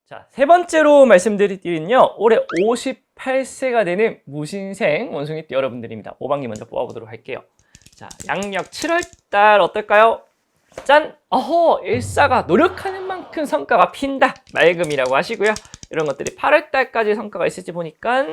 자, 세 번째로 말씀드릴 띠는요, 올해 58세가 되는 무신생 원숭이띠 여러분들입니다. 5반기 먼저 뽑아보도록 할게요. 자, 양력 7월달 어떨까요? 짠! 일사가 노력하는 만큼 성과가 핀다. 맑음이라고 하시고요. 이런 것들이 8월달까지 성과가 있을지 보니까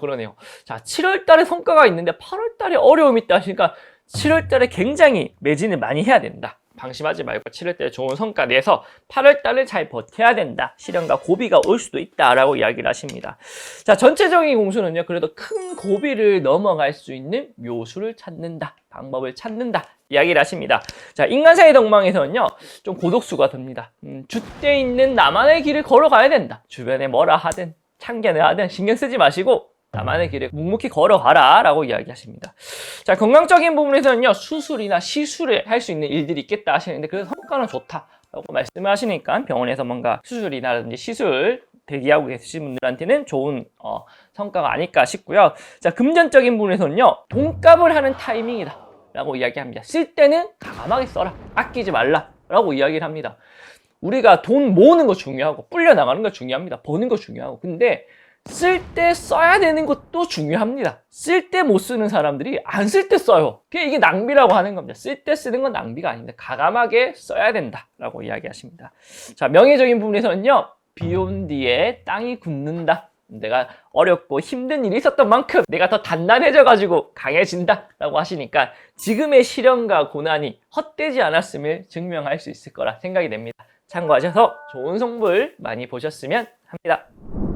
그러네요. 자, 7월달에 성과가 있는데 8월달에 어려움이 있다 하시니까 7월달에 굉장히 매진을 많이 해야 된다. 방심하지 말고 7월달에 좋은 성과 내서 8월달을 잘 버텨야 된다. 시련과 고비가 올 수도 있다라고 이야기를 하십니다. 자, 전체적인 공수는요, 그래도 큰 고비를 넘어갈 수 있는 묘수를 찾는다. 방법을 찾는다. 이야기를 하십니다. 자, 인간사의 덕망에서는요, 좀 고독수가 듭니다. 줏대 있는 나만의 길을 걸어가야 된다. 주변에 뭐라 하든 참견을 하든 신경 쓰지 마시고 나만의 길을 묵묵히 걸어가라 라고 이야기하십니다. 자, 건강적인 부분에서는요, 수술이나 시술을 할 수 있는 일들이 있겠다 하시는데 그래서 성과는 좋다 라고 말씀을 하시니까 병원에서 뭔가 수술이라든지 시술 대기하고 계신 분들한테는 좋은 성과가 아닐까 싶고요. 자, 금전적인 부분에서는요, 돈값을 하는 타이밍이다 라고 이야기합니다. 쓸 때는 과감하게 써라, 아끼지 말라 라고 이야기를 합니다. 우리가 돈 모으는 거 중요하고 불려 나가는 거 중요합니다. 버는 거 중요하고. 근데 쓸 때 써야 되는 것도 중요합니다. 쓸 때 못 쓰는 사람들이 안 쓸 때 써요. 이게 낭비라고 하는 겁니다. 쓸 때 쓰는 건 낭비가 아닙니다. 과감하게 써야 된다라고 이야기하십니다. 자, 명예적인 부분에서는요, 비 온 뒤에 땅이 굳는다. 내가 어렵고 힘든 일이 있었던 만큼 내가 더 단단해져가지고 강해진다라고 하시니까 지금의 시련과 고난이 헛되지 않았음을 증명할 수 있을 거라 생각이 됩니다. 참고하셔서 좋은 성불 많이 보셨으면 합니다.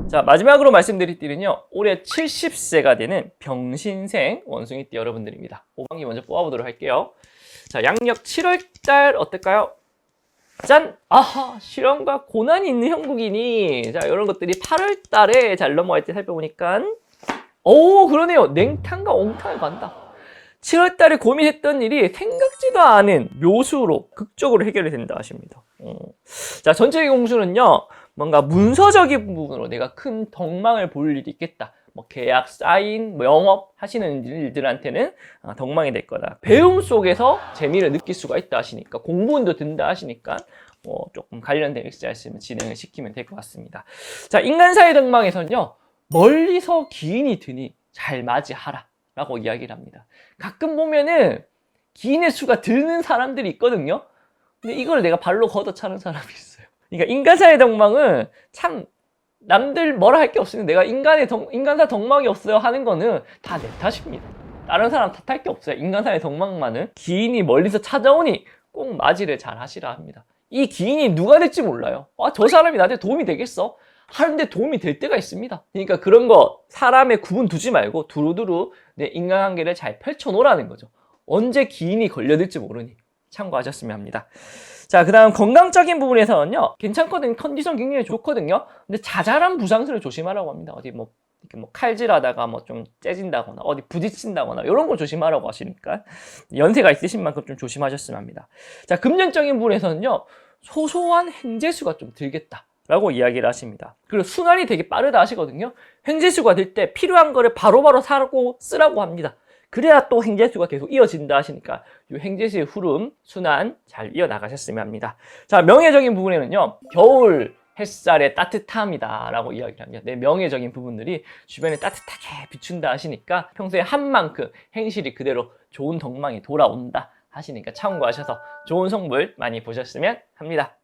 자, 마지막으로 말씀드릴 띠는요, 올해 70세가 되는 병신생 원숭이띠 여러분들입니다. 5반기 먼저 뽑아보도록 할게요. 자, 양력 7월달 어떨까요? 짠! 아하! 시련과 고난이 있는 형국이니, 자, 이런 것들이 8월달에 잘 넘어갈 때 살펴보니까, 오, 그러네요. 냉탕과 옹탕을 간다. 7월달에 고민했던 일이 생각지도 않은 묘수로 극적으로 해결이 된다 하십니다. 자, 전체적인 공수는요, 뭔가 문서적인 부분으로 내가 큰 덕망을 볼 일이 있겠다. 뭐 계약, 사인, 뭐 영업 하시는 일들한테는 덕망이 될 거다. 배움 속에서 재미를 느낄 수가 있다 하시니까, 공부운도 든다 하시니까 조금 관련된 엑스가 있으면 진행을 시키면 될 것 같습니다. 자, 인간사의 덕망에서는요, 멀리서 기인이 드니 잘 맞이하라 라고 이야기를 합니다. 가끔 보면은 기인의 수가 드는 사람들이 있거든요. 근데 이걸 내가 발로 걷어차는 사람이 있어요. 그러니까 인간사의 덕망은 참 남들 뭐라 할 게 없으니 내가 인간사 덕망이 없어요 하는 거는 다 내 탓입니다. 다른 사람 탓할 게 없어요. 인간사의 덕망만은 기인이 멀리서 찾아오니 꼭 맞이를 잘 하시라 합니다. 이 기인이 누가 될지 몰라요. 저 사람이 나한테 도움이 되겠어? 하는데 도움이 될 때가 있습니다. 그러니까 그런 거 사람의 구분 두지 말고 두루두루 내 인간관계를 잘 펼쳐놓으라는 거죠. 언제 기인이 걸려들지 모르니 참고하셨으면 합니다. 자, 그 다음 건강적인 부분에서는요, 괜찮거든요. 컨디션 굉장히 좋거든요. 근데 자잘한 부상술을 조심하라고 합니다. 어디 이렇게 칼질하다가 좀 째진다거나 어디 부딪힌다거나 이런 거 조심하라고 하시니까 연세가 있으신 만큼 좀 조심하셨으면 합니다. 자, 금전적인 부분에서는요, 소소한 횡재수가 좀 들겠다 라고 이야기를 하십니다. 그리고 순환이 되게 빠르다 하시거든요. 횡재수가 들 때 필요한 거를 바로바로 사고 쓰라고 합니다. 그래야 또 횡재수가 계속 이어진다 하시니까 이 횡재수의 흐름, 순환 잘 이어나가셨으면 합니다. 자, 명예적인 부분에는요, 겨울 햇살의 따뜻함이다 라고 이야기를 합니다. 내 명예적인 부분들이 주변에 따뜻하게 비춘다 하시니까 평소에 한 만큼 행실이 그대로 좋은 덕망이 돌아온다 하시니까 참고하셔서 좋은 성불 많이 보셨으면 합니다.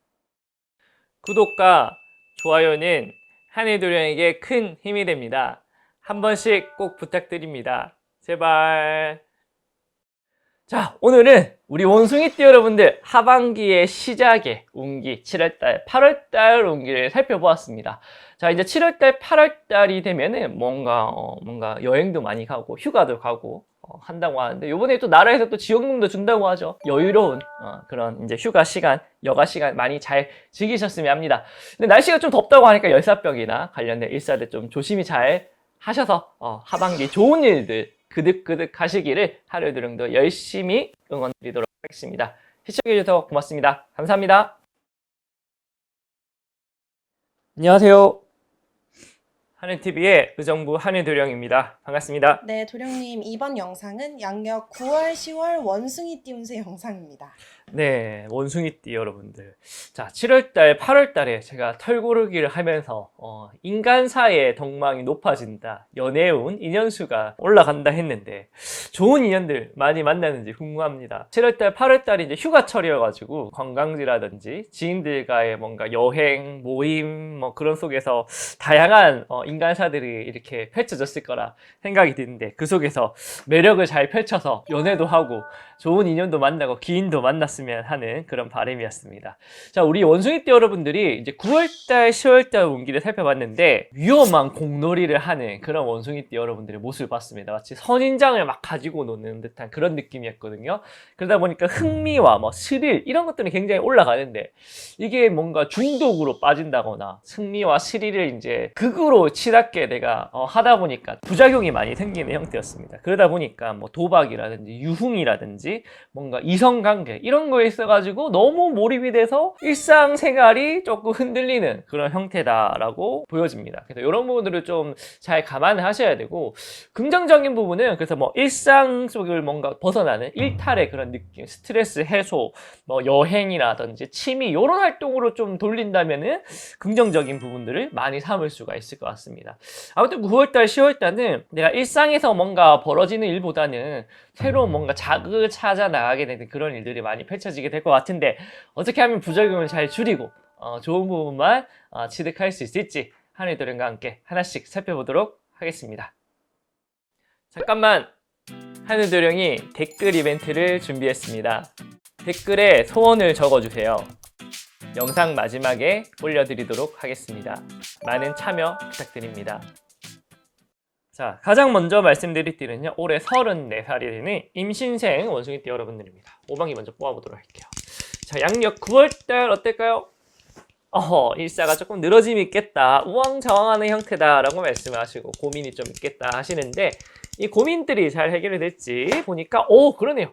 구독과 좋아요는 하늘도령에게 큰 힘이 됩니다. 한 번씩 꼭 부탁드립니다. 제발. 자, 오늘은 우리 원숭이띠 여러분들 하반기의 시작의 운기 7월달, 8월달 운기를 살펴보았습니다. 자, 이제 7월달, 8월달이 되면은 뭔가 여행도 많이 가고 휴가도 가고 한다고 하는데, 요번에 또 나라에서 또 지원금도 준다고 하죠. 여유로운 그런 이제 휴가 시간, 여가 시간 많이 잘 즐기셨으면 합니다. 근데 날씨가 좀 덥다고 하니까 열사병이나 관련된 일사들 좀 조심히 잘 하셔서 하반기 좋은 일들 그득그득 하시기를 하루도령도 열심히 응원드리도록 하겠습니다. 시청해주셔서 고맙습니다. 감사합니다. 안녕하세요. 하늘TV의 의정부 하늘도령입니다. 반갑습니다. 네, 도령님, 이번 영상은 양력 9월, 10월 원숭이띠 운세 영상입니다. 네, 원숭이띠 여러분들. 자, 7월달, 8월달에 제가 털고르기를 하면서 인간사의 덕망이 높아진다, 연애운, 인연수가 올라간다 했는데 좋은 인연들 많이 만나는지 궁금합니다. 7월달, 8월달이 이제 휴가철이어가지고 관광지라든지 지인들과의 뭔가 여행, 모임 그런 속에서 다양한 인간사들이 이렇게 펼쳐졌을 거라 생각이 드는데, 그 속에서 매력을 잘 펼쳐서 연애도 하고 좋은 인연도 만나고 기인도 만났으면 하는 그런 바람이었습니다. 자, 우리 원숭이띠 여러분들이 이제 9월달, 10월달 운기를 살펴봤는데 위험한 공놀이를 하는 그런 원숭이띠 여러분들의 모습을 봤습니다. 마치 선인장을 막 가지고 노는 듯한 그런 느낌이었거든요. 그러다 보니까 흥미와 스릴 이런 것들은 굉장히 올라가는데, 이게 뭔가 중독으로 빠진다거나 흥미와 스릴을 이제 극으로 정치답게 내가 하다 보니까 부작용이 많이 생기는 형태였습니다. 그러다 보니까 뭐 도박이라든지 유흥이라든지 뭔가 이성관계 이런 거에 있어가지고 너무 몰입이 돼서 일상생활이 조금 흔들리는 그런 형태다라고 보여집니다. 그래서 이런 부분들을 좀 잘 감안을 하셔야 되고, 긍정적인 부분은 그래서 뭐 일상 속을 뭔가 벗어나는 일탈의 그런 느낌, 스트레스 해소, 뭐 여행이라든지 취미 이런 활동으로 좀 돌린다면은 긍정적인 부분들을 많이 삼을 수가 있을 것 같습니다. 아무튼 9월달, 10월달은 내가 일상에서 뭔가 벌어지는 일보다는 새로운 뭔가 자극을 찾아 나가게 되는 그런 일들이 많이 펼쳐지게 될 것 같은데, 어떻게 하면 부작용을 잘 줄이고 좋은 부분만 취득할 수 있을지 하늘도령과 함께 하나씩 살펴보도록 하겠습니다. 잠깐만, 하늘도령이 댓글 이벤트를 준비했습니다. 댓글에 소원을 적어주세요. 영상 마지막에 올려드리도록 하겠습니다. 많은 참여 부탁드립니다. 자, 가장 먼저 말씀드릴 띠는요, 올해 34살이 되는 임신생 원숭이띠 여러분들입니다. 5방기 먼저 뽑아보도록 할게요. 자, 양력 9월달 어떨까요? 일사가 조금 늘어짐이 있겠다, 우왕좌왕하는 형태다라고 말씀을 하시고 고민이 좀 있겠다 하시는데, 이 고민들이 잘 해결이 될지 보니까 그러네요.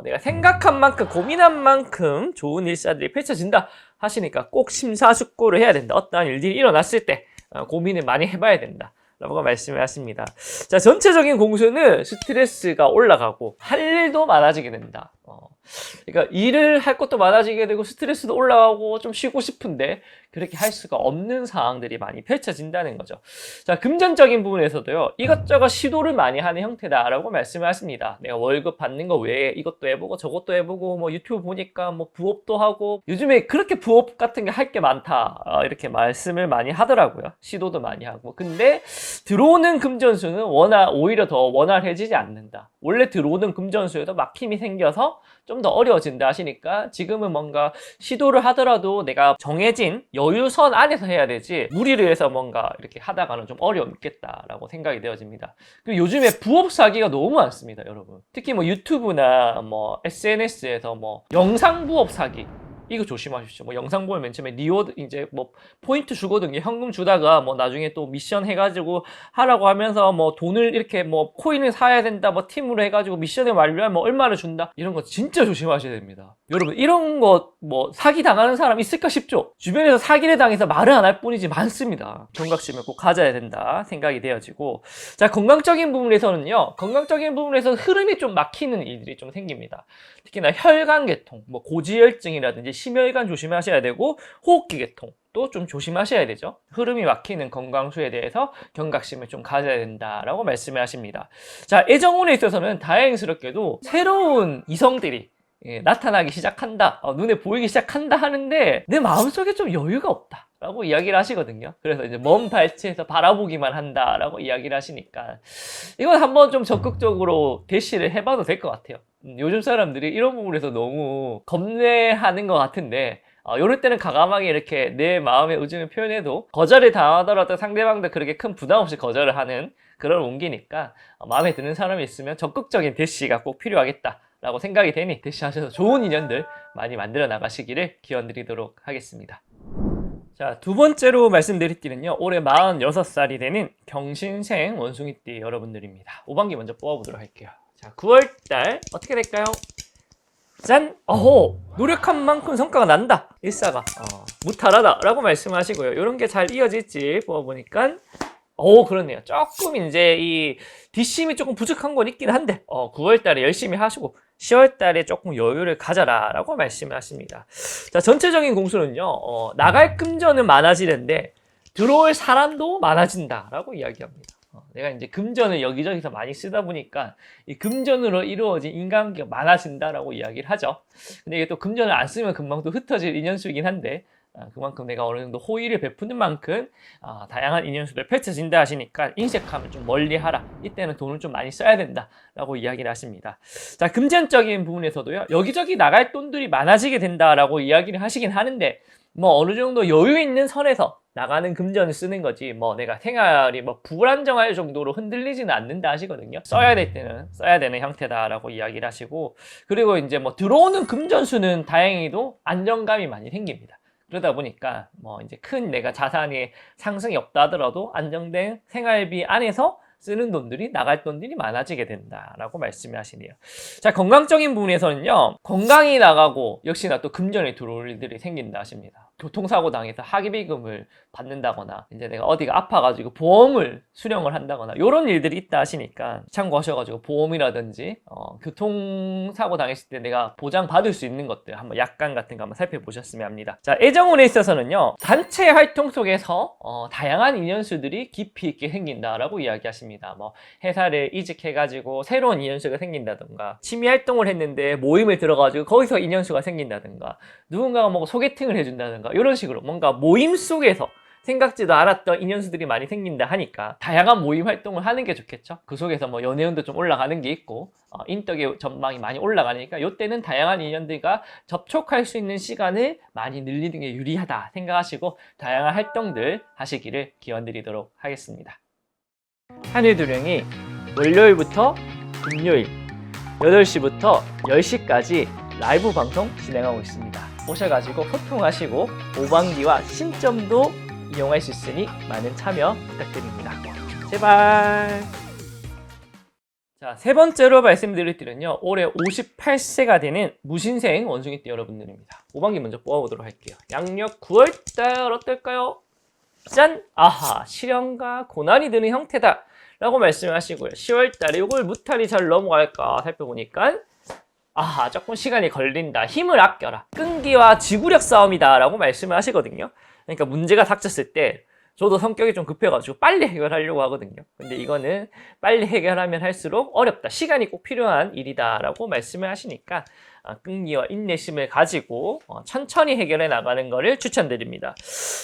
내가 생각한 만큼, 고민한 만큼 좋은 일사들이 펼쳐진다 하시니까 꼭 심사숙고를 해야 된다. 어떠한 일들이 일어났을 때 고민을 많이 해봐야 된다 라고 말씀을 하십니다. 자, 전체적인 공수는 스트레스가 올라가고 할 일도 많아지게 된다. 그러니까 일을 할 것도 많아지게 되고 스트레스도 올라가고 좀 쉬고 싶은데 그렇게 할 수가 없는 상황들이 많이 펼쳐진다는 거죠. 자, 금전적인 부분에서도요, 이것저것 시도를 많이 하는 형태다라고 말씀을 하십니다. 내가 월급 받는 거 외에 이것도 해보고 저것도 해보고, 뭐 유튜브 보니까 뭐 부업도 하고, 요즘에 그렇게 부업 같은 게 할 게 많다 이렇게 말씀을 많이 하더라고요. 시도도 많이 하고. 근데 들어오는 금전수는 오히려 더 원활해지지 않는다. 원래 들어오는 금전수에도 막힘이 생겨서 좀 더 어려워진다 하시니까 지금은 뭔가 시도를 하더라도 내가 정해진 여유선 안에서 해야 되지, 무리를 해서 뭔가 이렇게 하다가는 좀 어려움이 있겠다라고 생각이 되어집니다. 그리고 요즘에 부업 사기가 너무 많습니다, 여러분. 특히 뭐 유튜브나 뭐 SNS에서 뭐 영상 부업 사기, 이거 조심하십시오. 뭐 영상 보면 맨 처음에 리워드 이제 뭐 포인트 주거든요. 현금 주다가 뭐 나중에 또 미션 해가지고 하라고 하면서 뭐 돈을 이렇게 뭐 코인을 사야 된다, 뭐 팀으로 해가지고 미션을 완료하면 뭐 얼마를 준다, 이런 거 진짜 조심하셔야 됩니다. 여러분, 이런 거 뭐 사기 당하는 사람 있을까 싶죠? 주변에서 사기를 당해서 말을 안 할 뿐이지 많습니다. 경각심을 꼭 가져야 된다 생각이 되어지고, 자, 건강적인 부분에서는요, 건강적인 부분에서 흐름이 좀 막히는 일들이 좀 생깁니다. 특히나 혈관계통, 뭐 고지혈증이라든지 심혈관 조심하셔야 되고, 호흡기 계통 또 좀 조심하셔야 되죠. 흐름이 막히는 건강수에 대해서 경각심을 좀 가져야 된다라고 말씀을 하십니다. 자, 애정운에 있어서는 다행스럽게도 새로운 이성들이 나타나기 시작한다, 눈에 보이기 시작한다 하는데 내 마음속에 좀 여유가 없다 라고 이야기를 하시거든요. 그래서 이제 먼 발치에서 바라보기만 한다 라고 이야기를 하시니까 이건 한번 좀 적극적으로 대시를 해봐도 될 것 같아요. 요즘 사람들이 이런 부분에서 너무 겁내하는 것 같은데, 이럴 때는 과감하게 이렇게 내 마음의 의중을 표현해도 거절을 당하더라도 상대방도 그렇게 큰 부담 없이 거절을 하는 그런 운기니까, 마음에 드는 사람이 있으면 적극적인 대시가 꼭 필요하겠다 라고 생각이 되니 대시하셔서 좋은 인연들 많이 만들어 나가시기를 기원드리도록 하겠습니다. 자, 두 번째로 말씀드릴 띠는요, 올해 46살이 되는 경신생 원숭이띠 여러분들입니다. 5반기 먼저 뽑아보도록 할게요. 자, 9월달 어떻게 될까요? 짠! 노력한 만큼 성과가 난다. 일사가 무탈하다 라고 말씀하시고요. 이런 게 잘 이어질지 뽑아보니까 그렇네요. 조금 이제 이 뒷심이 조금 부족한 건 있긴 한데 9월달에 열심히 하시고 10월달에 조금 여유를 가져라 라고 말씀을 하십니다. 자, 전체적인 공수는요, 나갈 금전은 많아지는데 들어올 사람도 많아진다 라고 이야기합니다. 내가 이제 금전을 여기저기서 많이 쓰다 보니까 이 금전으로 이루어진 인간관계가 많아진다라고 이야기를 하죠. 근데 이게 또 금전을 안 쓰면 금방 또 흩어질 인연수이긴 한데, 그만큼 내가 어느 정도 호의를 베푸는 만큼 다양한 인연수들 펼쳐진다 하시니까 인색함을 좀 멀리 하라, 이때는 돈을 좀 많이 써야 된다 라고 이야기를 하십니다. 자, 금전적인 부분에서도요, 여기저기 나갈 돈들이 많아지게 된다라고 이야기를 하시긴 하는데, 뭐 어느 정도 여유 있는 선에서 나가는 금전을 쓰는 거지, 뭐 내가 생활이 뭐 불안정할 정도로 흔들리지는 않는다 하시거든요. 써야 될 때는 써야 되는 형태다라고 이야기를 하시고, 그리고 이제 뭐 들어오는 금전수는 다행히도 안정감이 많이 생깁니다. 그러다 보니까 뭐 이제 큰 내가 자산의 상승이 없다 하더라도 안정된 생활비 안에서 쓰는 돈들이 나갈 돈들이 많아지게 된다라고 말씀을 하시네요. 자, 건강적인 부분에서는요. 건강이 나가고 역시나 또 금전이 들어올 일들이 생긴다 하십니다. 교통사고 당해서 하기비금을 받는다거나 이제 내가 어디가 아파가지고 보험을 수령을 한다거나 이런 일들이 있다 하시니까 참고하셔가지고 보험이라든지 교통사고 당했을 때 내가 보장받을 수 있는 것들 한번 약관 같은 거 한번 살펴보셨으면 합니다. 자, 애정운에 있어서는요. 단체 활동 속에서 다양한 인연수들이 깊이 있게 생긴다라고 이야기하십니다. 뭐 회사를 이직해가지고 새로운 인연수가 생긴다든가 취미 활동을 했는데 모임을 들어가지고 거기서 인연수가 생긴다든가 누군가가 뭐 소개팅을 해준다든가 이런 식으로 뭔가 모임 속에서 생각지도 않았던 인연수들이 많이 생긴다 하니까 다양한 모임 활동을 하는 게 좋겠죠. 그 속에서 뭐 연애운도 좀 올라가는 게 있고 인덕의 전망이 많이 올라가니까 이때는 다양한 인연들과 접촉할 수 있는 시간을 많이 늘리는 게 유리하다 생각하시고 다양한 활동들 하시기를 기원드리도록 하겠습니다. 하늘도령이 월요일부터 금요일 8시부터 10시까지 라이브 방송 진행하고 있습니다. 오셔가지고 소통하시고 오방기와 신점도 이용할 수 있으니 많은 참여 부탁드립니다. 제발. 자, 세 번째로 말씀드릴 띠는요. 올해 58세가 되는 무신생 원숭이띠 여러분들입니다. 오방기 먼저 뽑아보도록 할게요. 양력 9월달 어떨까요? 짠! 아하, 시련과 고난이 드는 형태다 라고 말씀을 하시고요. 10월달에 이걸 무탈이 잘 넘어갈까 살펴보니까 아하, 조금 시간이 걸린다. 힘을 아껴라. 끈기와 지구력 싸움이다 라고 말씀을 하시거든요. 그러니까 문제가 닥쳤을 때 저도 성격이 좀 급해가지고 빨리 해결하려고 하거든요. 근데 이거는 빨리 해결하면 할수록 어렵다. 시간이 꼭 필요한 일이다 라고 말씀을 하시니까 끈기와 인내심을 가지고 천천히 해결해 나가는 것을 추천드립니다.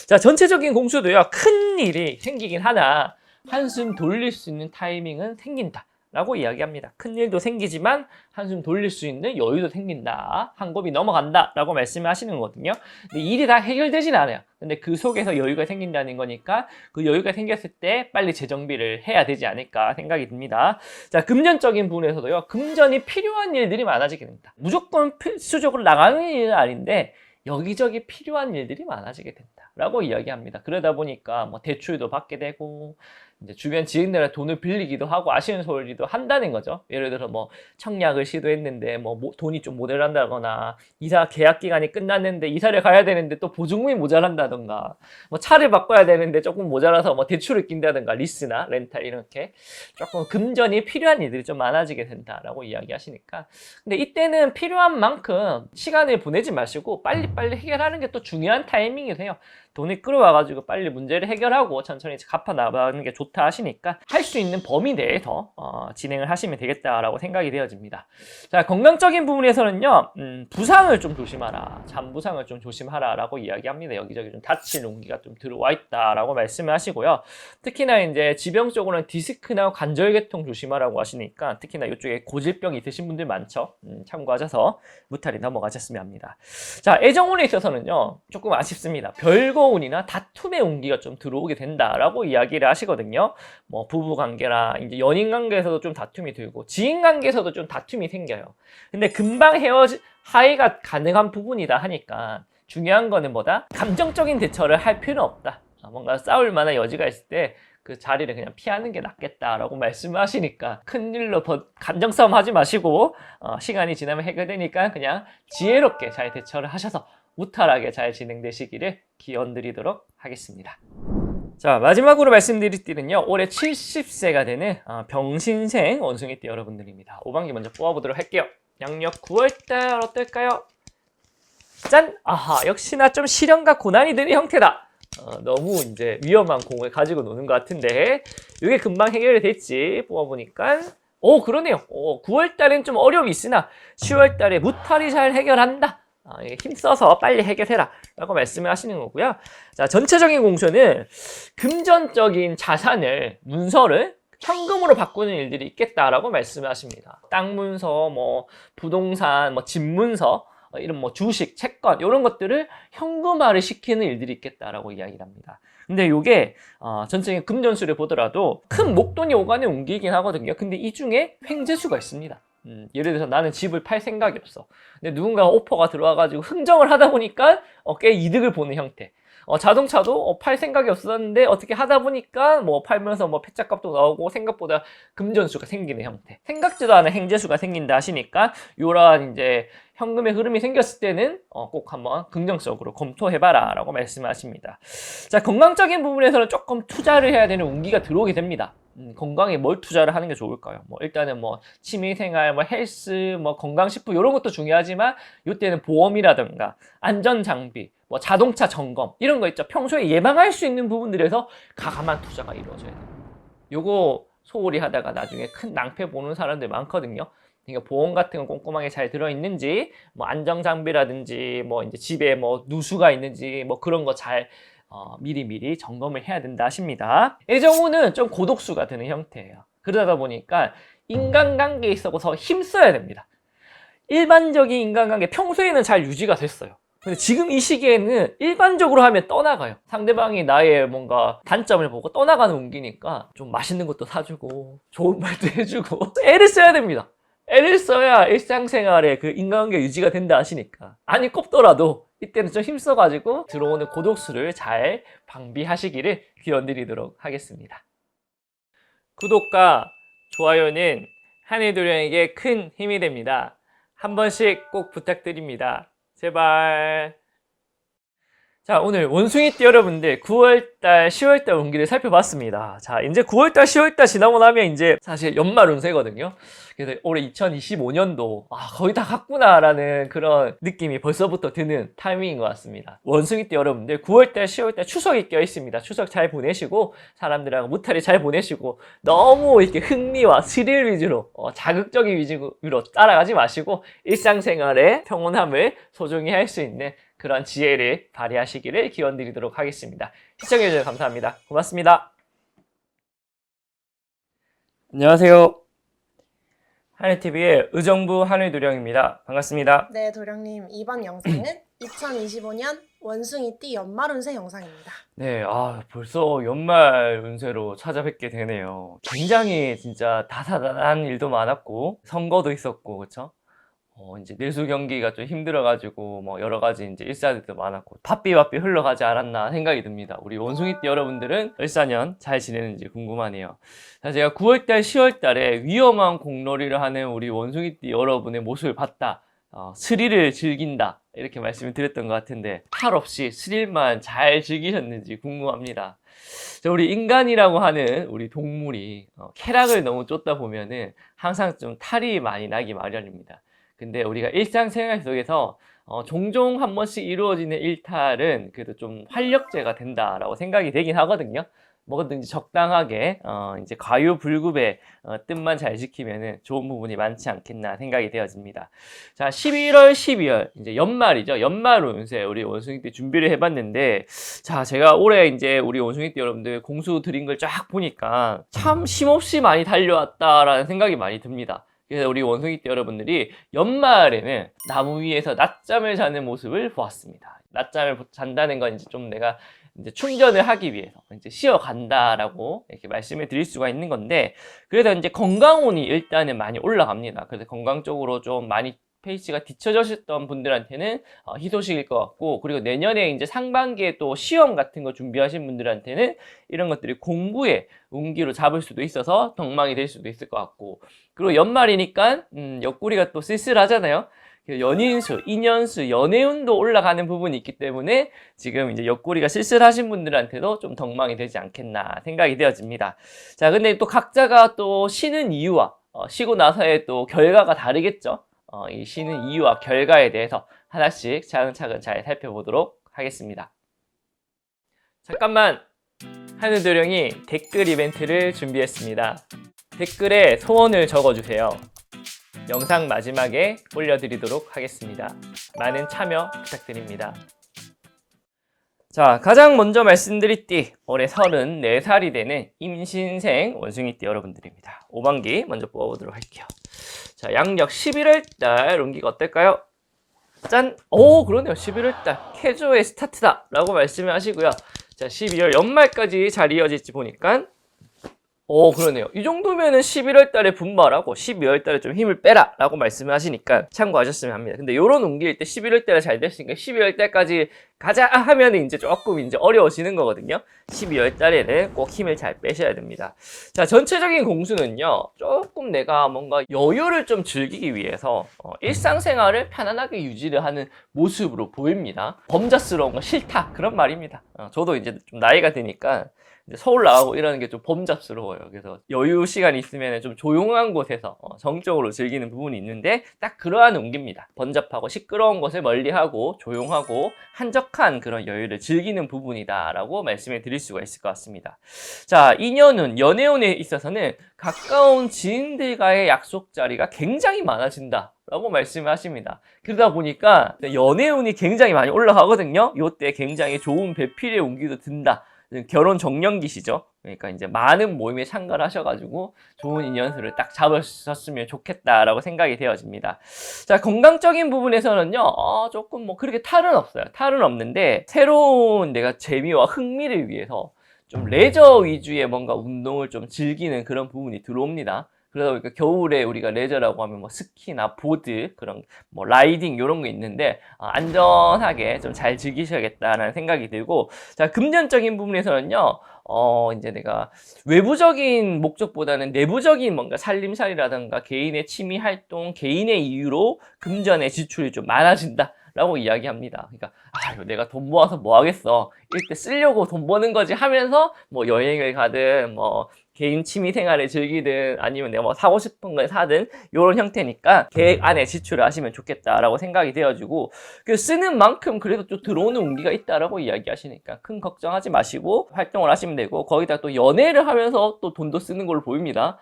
자, 전체적인 공수도요. 큰 일이 생기긴 하나 한숨 돌릴 수 있는 타이밍은 생긴다 라고 이야기합니다. 큰 일도 생기지만 한숨 돌릴 수 있는 여유도 생긴다. 한 곱이 넘어간다 라고 말씀을 하시는 거거든요. 근데 일이 다 해결되진 않아요. 근데 그 속에서 여유가 생긴다는 거니까 그 여유가 생겼을 때 빨리 재정비를 해야 되지 않을까 생각이 듭니다. 자, 금전적인 부분에서도요. 금전이 필요한 일들이 많아지게 됩니다. 무조건 필수적으로 나가는 일은 아닌데 여기저기 필요한 일들이 많아지게 된다 라고 이야기합니다. 그러다 보니까 뭐 대출도 받게 되고 이제 주변 지인들한테 돈을 빌리기도 하고 아쉬운 소리도 한다는 거죠. 예를 들어 뭐 청약을 시도했는데 뭐 돈이 좀 모자란다거나 이사 계약 기간이 끝났는데 이사를 가야 되는데 또 보증금이 모자란다던가 뭐 차를 바꿔야 되는데 조금 모자라서 뭐 대출을 낀다던가 리스나 렌탈 이렇게 조금 금전이 필요한 일들이 좀 많아지게 된다라고 이야기하시니까 근데 이때는 필요한 만큼 시간을 보내지 마시고 빨리빨리 해결하는 게 또 중요한 타이밍이세요. 돈이 끌어와가지고 빨리 문제를 해결하고 천천히 갚아 나가는 게 좋다 하시니까 할 수 있는 범위 내에서 진행을 하시면 되겠다라고 생각이 되어집니다. 자, 건강적인 부분에서는요, 부상을 좀 조심하라, 잔부상을 좀 조심하라 라고 이야기합니다. 여기저기 좀 다칠 용기가 좀 들어와 있다라고 말씀을 하시고요. 특히나 이제 지병 쪽으로는 디스크나 관절계통 조심하라고 하시니까 특히나 이쪽에 고질병이 있으신 분들 많죠. 참고하셔서 무탈이 넘어가셨으면 합니다. 자, 애정운에 있어서는요, 조금 아쉽습니다. 별거운이나 다툼의 운기가 좀 들어오게 된다라고 이야기를 하시거든요. 뭐 부부관계나 이제 연인관계에서도 좀 다툼이 들고 지인관계에서도 좀 다툼이 생겨요. 근데 금방 화해가 가능한 부분이다 하니까 중요한 거는 뭐다? 감정적인 대처를 할 필요는 없다. 뭔가 싸울 만한 여지가 있을 때 그 자리를 그냥 피하는 게 낫겠다라고 말씀을 하시니까 큰일로 감정 싸움 하지 마시고 시간이 지나면 해결되니까 그냥 지혜롭게 잘 대처를 하셔서 무탈하게 잘 진행되시기를 기원드리도록 하겠습니다. 자, 마지막으로 말씀드릴 띠는요, 올해 70세가 되는 병신생 원숭이띠 여러분들입니다. 5반기 먼저 뽑아보도록 할게요. 양력 9월달 어떨까요? 짠! 아하, 역시나 좀 시련과 고난이 드는 형태다. 너무 이제 위험한 공을 가지고 노는 것 같은데 이게 금방 해결이 됐지. 뽑아보니까 그러네요. 9월달엔 좀 어려움이 있으나 10월달에 무탈이 잘 해결한다. 힘써서 빨리 해결해라 라고 말씀을 하시는 거고요. 자, 전체적인 공수는 금전적인 자산을, 문서를 현금으로 바꾸는 일들이 있겠다라고 말씀을 하십니다. 땅 문서, 뭐 부동산, 뭐 집 문서, 이런 뭐 주식, 채권 이런 것들을 현금화를 시키는 일들이 있겠다라고 이야기를 합니다. 근데 이게 전체적인 금전수를 보더라도 큰 목돈이 오가는 운기이긴 하거든요. 근데 이 중에 횡재수가 있습니다. 예를 들어서 나는 집을 팔 생각이 없어. 근데 누군가 오퍼가 들어와가지고 흥정을 하다 보니까 꽤 이득을 보는 형태. 자동차도 팔 생각이 없었는데 어떻게 하다 보니까 뭐 팔면서 뭐 폐차값도 나오고 생각보다 금전수가 생기는 형태. 생각지도 않은 행재수가 생긴다 하시니까 이러한 이제 현금의 흐름이 생겼을 때는 꼭 한번 긍정적으로 검토해봐라 라고 말씀하십니다. 자, 건강적인 부분에서는 조금 투자를 해야 되는 운기가 들어오게 됩니다. 건강에 뭘 투자를 하는 게 좋을까요? 뭐 일단은 뭐 취미생활, 뭐 헬스, 뭐 건강식품 이런 것도 중요하지만 이때는 보험이라든가 안전장비, 뭐 자동차 점검 이런 거 있죠. 평소에 예방할 수 있는 부분들에서 가감한 투자가 이루어져야 돼요. 요거 소홀히 하다가 나중에 큰 낭패 보는 사람들 많거든요. 그러니까 보험 같은 거 꼼꼼하게 잘 들어있는지, 뭐 안정장비라든지, 뭐 이제 집에 뭐 누수가 있는지, 뭐 그런 거 잘 미리미리 점검을 해야 된다 하십니다. 애정우는 좀 고독수가 되는 형태예요. 그러다 보니까 인간관계에 있어서 힘써야 됩니다. 일반적인 인간관계 평소에는 잘 유지가 됐어요. 근데 지금 이 시기에는 일반적으로 하면 떠나가요. 상대방이 나의 뭔가 단점을 보고 떠나가는 운기니까 좀 맛있는 것도 사주고 좋은 말도 해주고 애를 써야 됩니다. 애를 써야 일상생활에 그 인간관계 유지가 된다 하시니까. 아니 꼽더라도 이때는 좀 힘써가지고 들어오는 고독수를 잘 방비하시기를 기원드리도록 하겠습니다. 구독과 좋아요는 한해도령에게 큰 힘이 됩니다. 한 번씩 꼭 부탁드립니다. 제발. 자, 오늘 원숭이띠 여러분들 9월달, 10월달 운기를 살펴봤습니다. 자, 이제 9월달, 10월달 지나고 나면 이제 사실 연말 운세거든요. 그래서 올해 2025년도 거의 다 갔구나라는 그런 느낌이 벌써부터 드는 타이밍인 것 같습니다. 원숭이띠 여러분들 9월달, 10월달 추석이 껴있습니다. 추석 잘 보내시고 사람들하고 무탈이 잘 보내시고 너무 이렇게 흥미와 스릴 위주로 자극적인 위주로 따라가지 마시고 일상생활의 평온함을 소중히 할 수 있는 그런 지혜를 발휘하시기를 기원드리도록 하겠습니다. 시청해주셔서 감사합니다. 고맙습니다. 안녕하세요. 하늘TV의 의정부 하늘도령입니다. 반갑습니다. 네, 도령님. 이번 영상은 2025년 원숭이띠 연말 운세 영상입니다. 네, 벌써 연말 운세로 찾아뵙게 되네요. 굉장히 진짜 다사다난 일도 많았고, 선거도 있었고, 그쵸? 이제 내수 경기가 좀 힘들어가지고, 뭐, 여러 가지 이제 일사들도 많았고, 바삐 흘러가지 않았나 생각이 듭니다. 우리 원숭이띠 여러분들은 을사년 잘 지내는지 궁금하네요. 자, 제가 9월달, 10월달에 위험한 공놀이를 하는 우리 원숭이띠 여러분의 모습을 봤다. 스릴을 즐긴다. 이렇게 말씀을 드렸던 것 같은데, 탈 없이 스릴만 잘 즐기셨는지 궁금합니다. 자, 우리 인간이라고 하는 우리 동물이 쾌락을 너무 쫓다 보면은 항상 좀 탈이 많이 나기 마련입니다. 근데 우리가 일상생활 속에서 종종 한 번씩 이루어지는 일탈은 그래도 좀 활력제가 된다라고 생각이 되긴 하거든요. 뭐든지 적당하게 이제 과유불급의 뜻만 잘 지키면은 좋은 부분이 많지 않겠나 생각이 되어집니다. 자, 11월, 12월 이제 연말이죠. 연말 운세 우리 원숭이띠 준비를 해봤는데, 자, 제가 올해 이제 우리 원숭이띠 여러분들 공수 드린 걸 쫙 보니까 참 쉼없이 많이 달려왔다라는 생각이 많이 듭니다. 그래서 우리 원숭이띠 여러분들이 연말에는 나무 위에서 낮잠을 자는 모습을 보았습니다. 낮잠을 잔다는 건 이제 좀 내가 이제 충전을 하기 위해서 이제 쉬어간다라고 이렇게 말씀을 드릴 수가 있는 건데, 그래서 이제 건강운이 일단은 많이 올라갑니다. 그래서 건강 쪽으로 좀 많이 페이지가 뒤쳐졌던 분들한테는 희소식일 것 같고, 그리고 내년에 이제 상반기에 또 시험 같은 거 준비하신 분들한테는 이런 것들이 공부에 운기로 잡을 수도 있어서 덕망이 될 수도 있을 것 같고, 그리고 연말이니까 옆구리가 또 쓸쓸하잖아요. 연인수, 인연수, 연애운도 올라가는 부분이 있기 때문에 지금 이제 옆구리가 쓸쓸하신 분들한테도 좀 덕망이 되지 않겠나 생각이 되어집니다. 자, 근데 또 각자가 또 쉬는 이유와 쉬고 나서의 또 결과가 다르겠죠. 이 쉬는 이유와 결과에 대해서 하나씩 차근차근 잘 살펴보도록 하겠습니다. 잠깐만, 하늘도령이 댓글 이벤트를 준비했습니다. 댓글에 소원을 적어주세요. 영상 마지막에 올려드리도록 하겠습니다. 많은 참여 부탁드립니다. 자, 가장 먼저 말씀드릴 띠, 올해 34살이 되는 임신생 원숭이띠 여러분들입니다. 5반기 먼저 뽑아보도록 할게요. 자, 양력 11월달 운기가 어떨까요? 짠! 오, 그러네요. 11월달 캐주어의 스타트다 라고 말씀을 하시고요. 자, 12월 연말까지 잘 이어질지 보니까 그러네요. 이 정도면은 11월 달에 분발하고 12월 달에 좀 힘을 빼라 라고 말씀을 하시니까 참고하셨으면 합니다. 근데 요런 운기일 때 11월 달에 잘 됐으니까 12월 달까지 가자 하면은 이제 조금 이제 어려워지는 거거든요. 12월 달에는 꼭 힘을 잘 빼셔야 됩니다. 자, 전체적인 공수는요, 조금 내가 뭔가 여유를 좀 즐기기 위해서 일상생활을 편안하게 유지를 하는 모습으로 보입니다. 범자스러운 거 싫다 그런 말입니다. 저도 이제 좀 나이가 드니까 이제 서울 나가고 이러는 게 좀 범잡스러워요. 그래서 여유 시간이 있으면 좀 조용한 곳에서 정적으로 즐기는 부분이 있는데 딱 그러한 운기입니다. 번잡하고 시끄러운 것을 멀리하고 조용하고 한적한 그런 여유를 즐기는 부분이다 라고 말씀을 드릴 수가 있을 것 같습니다. 자, 인연운, 연애운에 있어서는 가까운 지인들과의 약속 자리가 굉장히 많아진다 라고 말씀을 하십니다. 그러다 보니까 연애운이 굉장히 많이 올라가거든요. 이때 굉장히 좋은 배필의 운기도 든다. 결혼 정년기시죠. 그러니까 이제 많은 모임에 참가를 하셔가지고 좋은 인연수를 딱 잡으셨으면 좋겠다라고 생각이 되어집니다. 자, 건강적인 부분에서는요, 조금 뭐 그렇게 탈은 없어요. 탈은 없는데 새로운 내가 재미와 흥미를 위해서 좀 레저 위주의 뭔가 운동을 좀 즐기는 그런 부분이 들어옵니다. 그러다 보니까 겨울에 우리가 레저라고 하면 뭐 스키나 보드, 그런 뭐 라이딩 이런 거 있는데 안전하게 좀 잘 즐기셔야겠다라는 생각이 들고, 자, 금전적인 부분에서는요, 이제 내가 외부적인 목적보다는 내부적인 뭔가 살림살이라든가 개인의 취미 활동, 개인의 이유로 금전의 지출이 좀 많아진다 라고 이야기합니다. 그러니까 내가 돈 모아서 뭐 하겠어, 이때 쓰려고 돈 버는 거지 하면서 뭐 여행을 가든 뭐 개인 취미 생활을 즐기든 아니면 내가 뭐 사고 싶은 걸 사든 이런 형태니까 계획 안에 지출을 하시면 좋겠다라고 생각이 되어지고, 그 쓰는 만큼 그래도 좀 들어오는 운기가 있다라고 이야기하시니까 큰 걱정하지 마시고 활동을 하시면 되고, 거기다 또 연애를 하면서 또 돈도 쓰는 걸로 보입니다.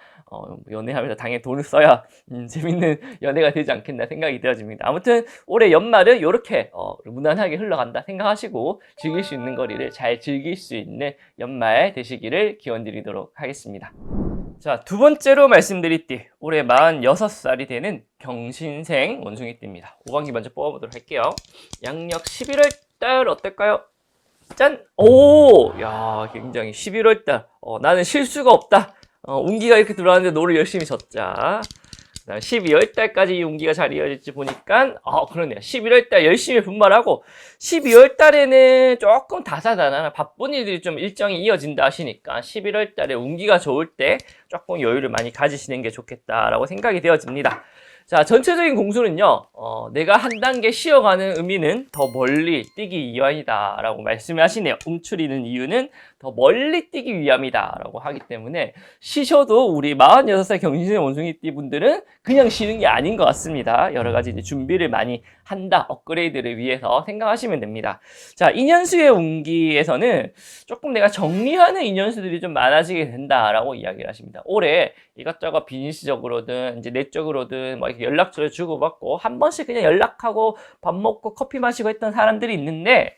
연애하면서 당연히 돈을 써야 재밌는 연애가 되지 않겠나 생각이 되어집니다. 아무튼 올해 연말은 이렇게 무난하게 흘러간다 생각하시고 즐길 수 있는 거리를 잘 즐길 수 있는 연말 되시기를 기원드리도록 하겠습니다. 자, 두 번째로 말씀드릴 띠, 올해 46살이 되는 경신생 원숭이띠입니다. 5반기 먼저 뽑아보도록 할게요. 양력 11월 달 어떨까요? 짠! 오! 야, 굉장히 11월 달 나는 실수가 없다. 운기가 이렇게 들어왔는데 노를 열심히 젓자. 12월 달까지 이 운기가 잘 이어질지 보니까 그러네요. 11월 달 열심히 분발하고 12월 달에는 조금 다사다난 바쁜 일들이 좀 일정이 이어진다 하시니까 11월 달에 운기가 좋을 때 조금 여유를 많이 가지시는 게 좋겠다라고 생각이 되어집니다. 자, 전체적인 공수는요, 내가 한 단계 쉬어가는 의미는 더 멀리 뛰기 위함이다 라고 말씀을 하시네요. 움츠리는 이유는 더 멀리 뛰기 위함이다 라고 하기 때문에 쉬셔도 우리 46살 경신생 원숭이띠 분들은 그냥 쉬는 게 아닌 것 같습니다. 여러 가지 이제 준비를 많이 한다, 업그레이드를 위해서 생각하시면 됩니다. 자, 인연수의 운기에서는 조금 내가 정리하는 인연수들이 좀 많아지게 된다라고 이야기를 하십니다. 올해 이것저것 비즈니스적으로든 이제 내적으로든 뭐 이렇게 연락처를 주고받고 한 번씩 그냥 연락하고 밥 먹고 커피 마시고 했던 사람들이 있는데,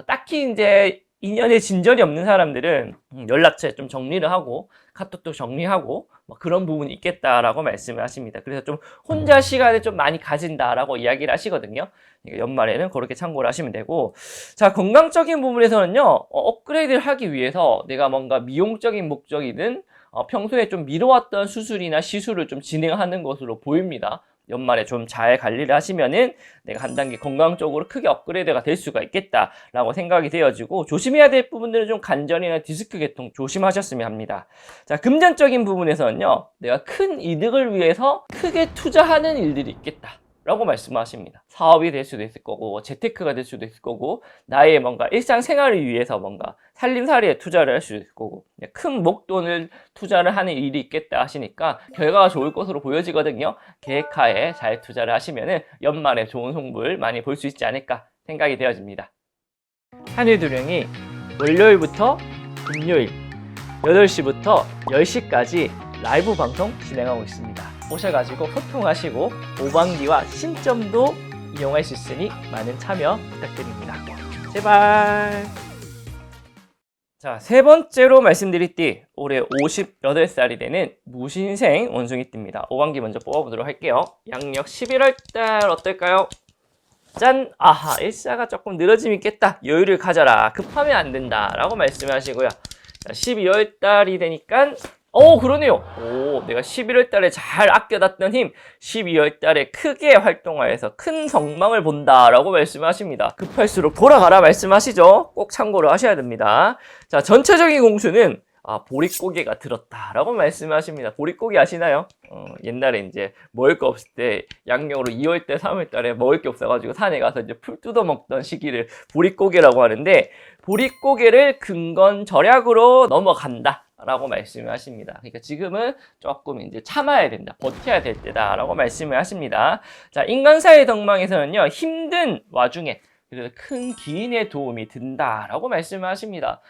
딱히 이제 인연에 진전이 없는 사람들은 연락처에 좀 정리를 하고 카톡도 정리하고 뭐 그런 부분이 있겠다라고 말씀을 하십니다. 그래서 좀 혼자 시간을 좀 많이 가진다라고 이야기를 하시거든요. 그러니까 연말에는 그렇게 참고를 하시면 되고, 자, 건강적인 부분에서는요, 업그레이드를 하기 위해서 내가 뭔가 미용적인 목적이든 평소에 좀 미뤄왔던 수술이나 시술을 좀 진행하는 것으로 보입니다. 연말에 좀 잘 관리를 하시면은 내가 한 단계 건강적으로 크게 업그레이드가 될 수가 있겠다라고 생각이 되어지고, 조심해야 될 부분들은 좀 관절이나 디스크 계통 조심하셨으면 합니다. 자, 금전적인 부분에서는요, 내가 큰 이득을 위해서 크게 투자하는 일들이 있겠다 라고 말씀하십니다. 사업이 될 수도 있을 거고 재테크가 될 수도 있을 거고 나의 뭔가 일상생활을 위해서 뭔가 살림살이에 투자를 할 수도 있을 거고 큰 목돈을 투자를 하는 일이 있겠다 하시니까 결과가 좋을 것으로 보여지거든요. 계획하에 잘 투자를 하시면은 연말에 좋은 성불 많이 볼 수 있지 않을까 생각이 되어집니다. 하늘도령이 월요일부터 금요일 8시부터 10시까지 라이브 방송 진행하고 있습니다. 오셔가지고 소통하시고 5반기와 신점도 이용할 수 있으니 많은 참여 부탁드립니다. 제발. 자, 세 번째로 말씀드릴 띠, 올해 58살이 되는 무신생 원숭이띠입니다. 5반기 먼저 뽑아보도록 할게요. 양력 11월 달 어떨까요? 짠! 아하, 일사가 조금 늘어짐이 있겠다. 여유를 가져라. 급하면 안 된다. 라고 말씀하시고요. 자, 12월 달이 되니까 그러네요. 내가 11월 달에 잘 아껴놨던 힘, 12월 달에 크게 활동하여서 큰 성망을 본다라고 말씀하십니다. 급할수록 돌아가라 말씀하시죠? 꼭 참고를 하셔야 됩니다. 자, 전체적인 공수는 보릿고개가 들었다라고 말씀하십니다. 보릿고개 아시나요? 옛날에 이제 먹을 거 없을 때 양력으로 2월 때, 3월 달에 먹을 게 없어가지고 산에 가서 이제 풀 뜯어 먹던 시기를 보릿고개라고 하는데, 보릿고개를 근건절약으로 넘어간다 라고 말씀을 하십니다. 그러니까 지금은 조금 이제 참아야 된다, 버텨야 될 때다 라고 말씀을 하십니다. 자, 인간사의 덕망에서는요, 힘든 와중에 그래서 큰 기인의 도움이 든다라고 말씀을 하십니다.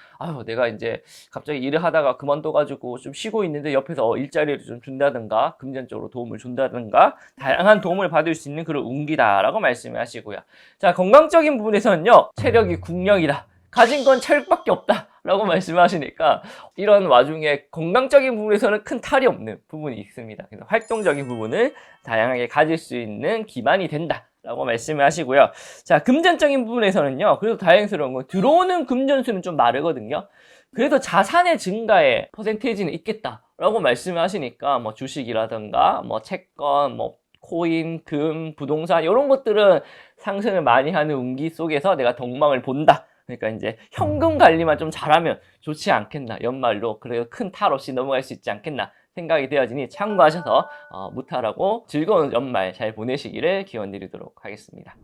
내가 이제 갑자기 일을 하다가 그만둬가지고 좀 쉬고 있는데 옆에서 일자리를 좀 준다든가 금전적으로 도움을 준다든가 다양한 도움을 받을 수 있는 그런 운기다라고 말씀을 하시고요. 자, 건강적인 부분에서는요, 체력이 국력이다. 가진 건 체력밖에 없다 라고 말씀하시니까 이런 와중에 건강적인 부분에서는 큰 탈이 없는 부분이 있습니다. 그래서 활동적인 부분을 다양하게 가질 수 있는 기반이 된다 라고 말씀을 하시고요. 자, 금전적인 부분에서는요, 그래도 다행스러운 건 들어오는 금전수는 좀 마르거든요. 그래도 자산의 증가에 퍼센테이지는 있겠다 라고 말씀을 하시니까 뭐 주식이라든가 뭐 채권, 뭐 코인, 금, 부동산 이런 것들은 상승을 많이 하는 운기 속에서 내가 덕망을 본다. 그러니까 이제 현금 관리만 좀 잘하면 좋지 않겠나, 연말로 그래도 큰 탈 없이 넘어갈 수 있지 않겠나 생각이 되어지니 참고하셔서 무탈하고 즐거운 연말 잘 보내시기를 기원드리도록 하겠습니다.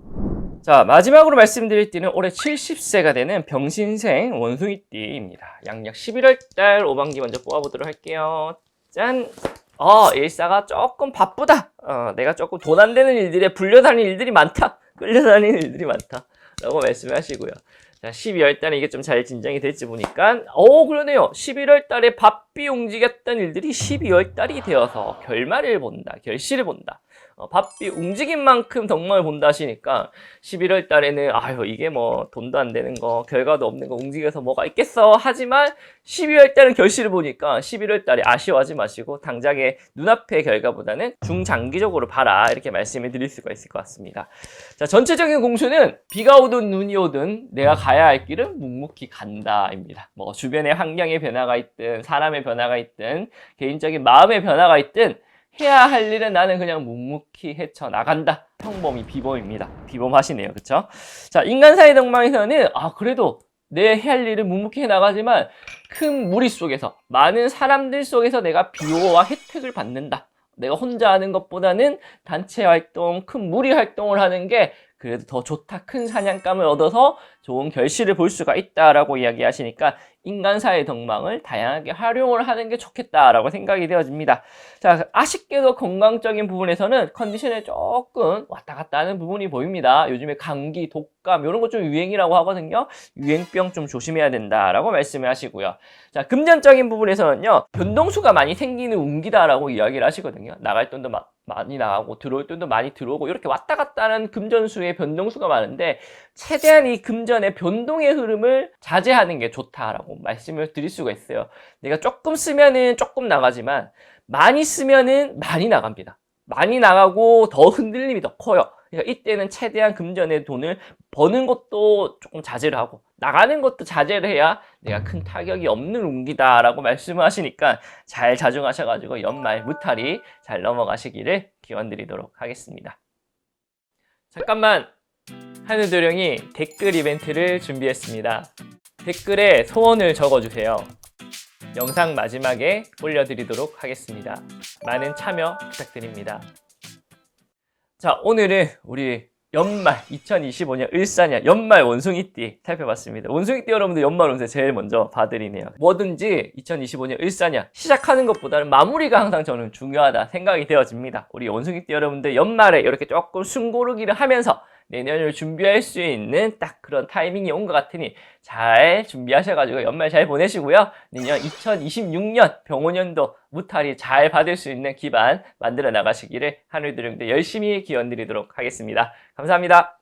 자, 마지막으로 말씀드릴 띠는 올해 70세가 되는 병신생 원숭이띠입니다. 양력 11월달 5반기 먼저 뽑아보도록 할게요. 짠! 일사가 조금 바쁘다. 내가 조금 돈 안 되는 일들에 불려다니는 일들이 많다. 끌려다니는 일들이 많다 라고 말씀을 하시고요. 자, 12월 달에 이게 좀 잘 진정이 될지 보니까, 그러네요. 11월 달에 바삐 움직였던 일들이 12월 달이 되어서 결말을 본다, 결실을 본다. 바삐 움직인 만큼 덕망을 본다 하시니까 11월 달에는 이게 뭐 돈도 안 되는 거, 결과도 없는 거 움직여서 뭐가 있겠어 하지만 12월 달은 결실을 보니까 11월 달에 아쉬워하지 마시고 당장의 눈앞의 결과보다는 중장기적으로 봐라, 이렇게 말씀을 드릴 수가 있을 것 같습니다. 자, 전체적인 공수는 비가 오든 눈이 오든 내가 가야 할 길은 묵묵히 간다입니다. 뭐 주변의 환경의 변화가 있든 사람의 변화가 있든 개인적인 마음의 변화가 있든 해야 할 일은 나는 그냥 묵묵히 헤쳐나간다. 평범이 비범입니다. 비범하시네요. 그쵸? 자, 인간사의 덕망에서는 그래도 내 해야 할 일을 묵묵히 해나가지만 큰 무리 속에서, 많은 사람들 속에서 내가 비호와 혜택을 받는다. 내가 혼자 하는 것보다는 단체 활동, 큰 무리 활동을 하는 게 그래도 더 좋다. 큰 사냥감을 얻어서 좋은 결실을 볼 수가 있다라고 이야기하시니까 인간사의 덕망을 다양하게 활용을 하는 게 좋겠다라고 생각이 되어집니다. 자, 아쉽게도 건강적인 부분에서는 컨디션에 조금 왔다 갔다 하는 부분이 보입니다. 요즘에 감기, 독감 이런 거 좀 유행이라고 하거든요. 유행병 좀 조심해야 된다라고 말씀을 하시고요. 자, 금전적인 부분에서는요, 변동수가 많이 생기는 운기다라고 이야기를 하시거든요. 나갈 돈도 많이 나가고 들어올 돈도 많이 들어오고 이렇게 왔다 갔다 하는 금전수의 변동수가 많은데 최대한 이 금전의 변동의 흐름을 자제하는 게 좋다라고 말씀을 드릴 수가 있어요. 내가 조금 쓰면은 조금 나가지만 많이 쓰면은 많이 나갑니다. 많이 나가고 더 흔들림이 더 커요. 그러니까 이때는 최대한 금전의 돈을 버는 것도 조금 자제를 하고 나가는 것도 자제를 해야 내가 큰 타격이 없는 운기다라고 말씀을 하시니까 잘 자중하셔가지고 연말 무탈이 잘 넘어가시기를 기원드리도록 하겠습니다. 잠깐만, 하늘도령이 댓글 이벤트를 준비했습니다. 댓글에 소원을 적어주세요. 영상 마지막에 올려드리도록 하겠습니다. 많은 참여 부탁드립니다. 자, 오늘은 우리 연말 2025년 을사년 연말 원숭이띠 살펴봤습니다. 원숭이띠 여러분들 연말 운세 제일 먼저 봐드리네요. 뭐든지 2025년 을사년 시작하는 것보다는 마무리가 항상 저는 중요하다 생각이 되어집니다. 우리 원숭이띠 여러분들 연말에 이렇게 조금 숨고르기를 하면서 내년을 준비할 수 있는 딱 그런 타이밍이 온 것 같으니 잘 준비하셔가지고 연말 잘 보내시고요. 내년 2026년 병원년도 무탈이 잘 받을 수 있는 기반 만들어 나가시기를 하늘도령도 열심히 기원드리도록 하겠습니다. 감사합니다.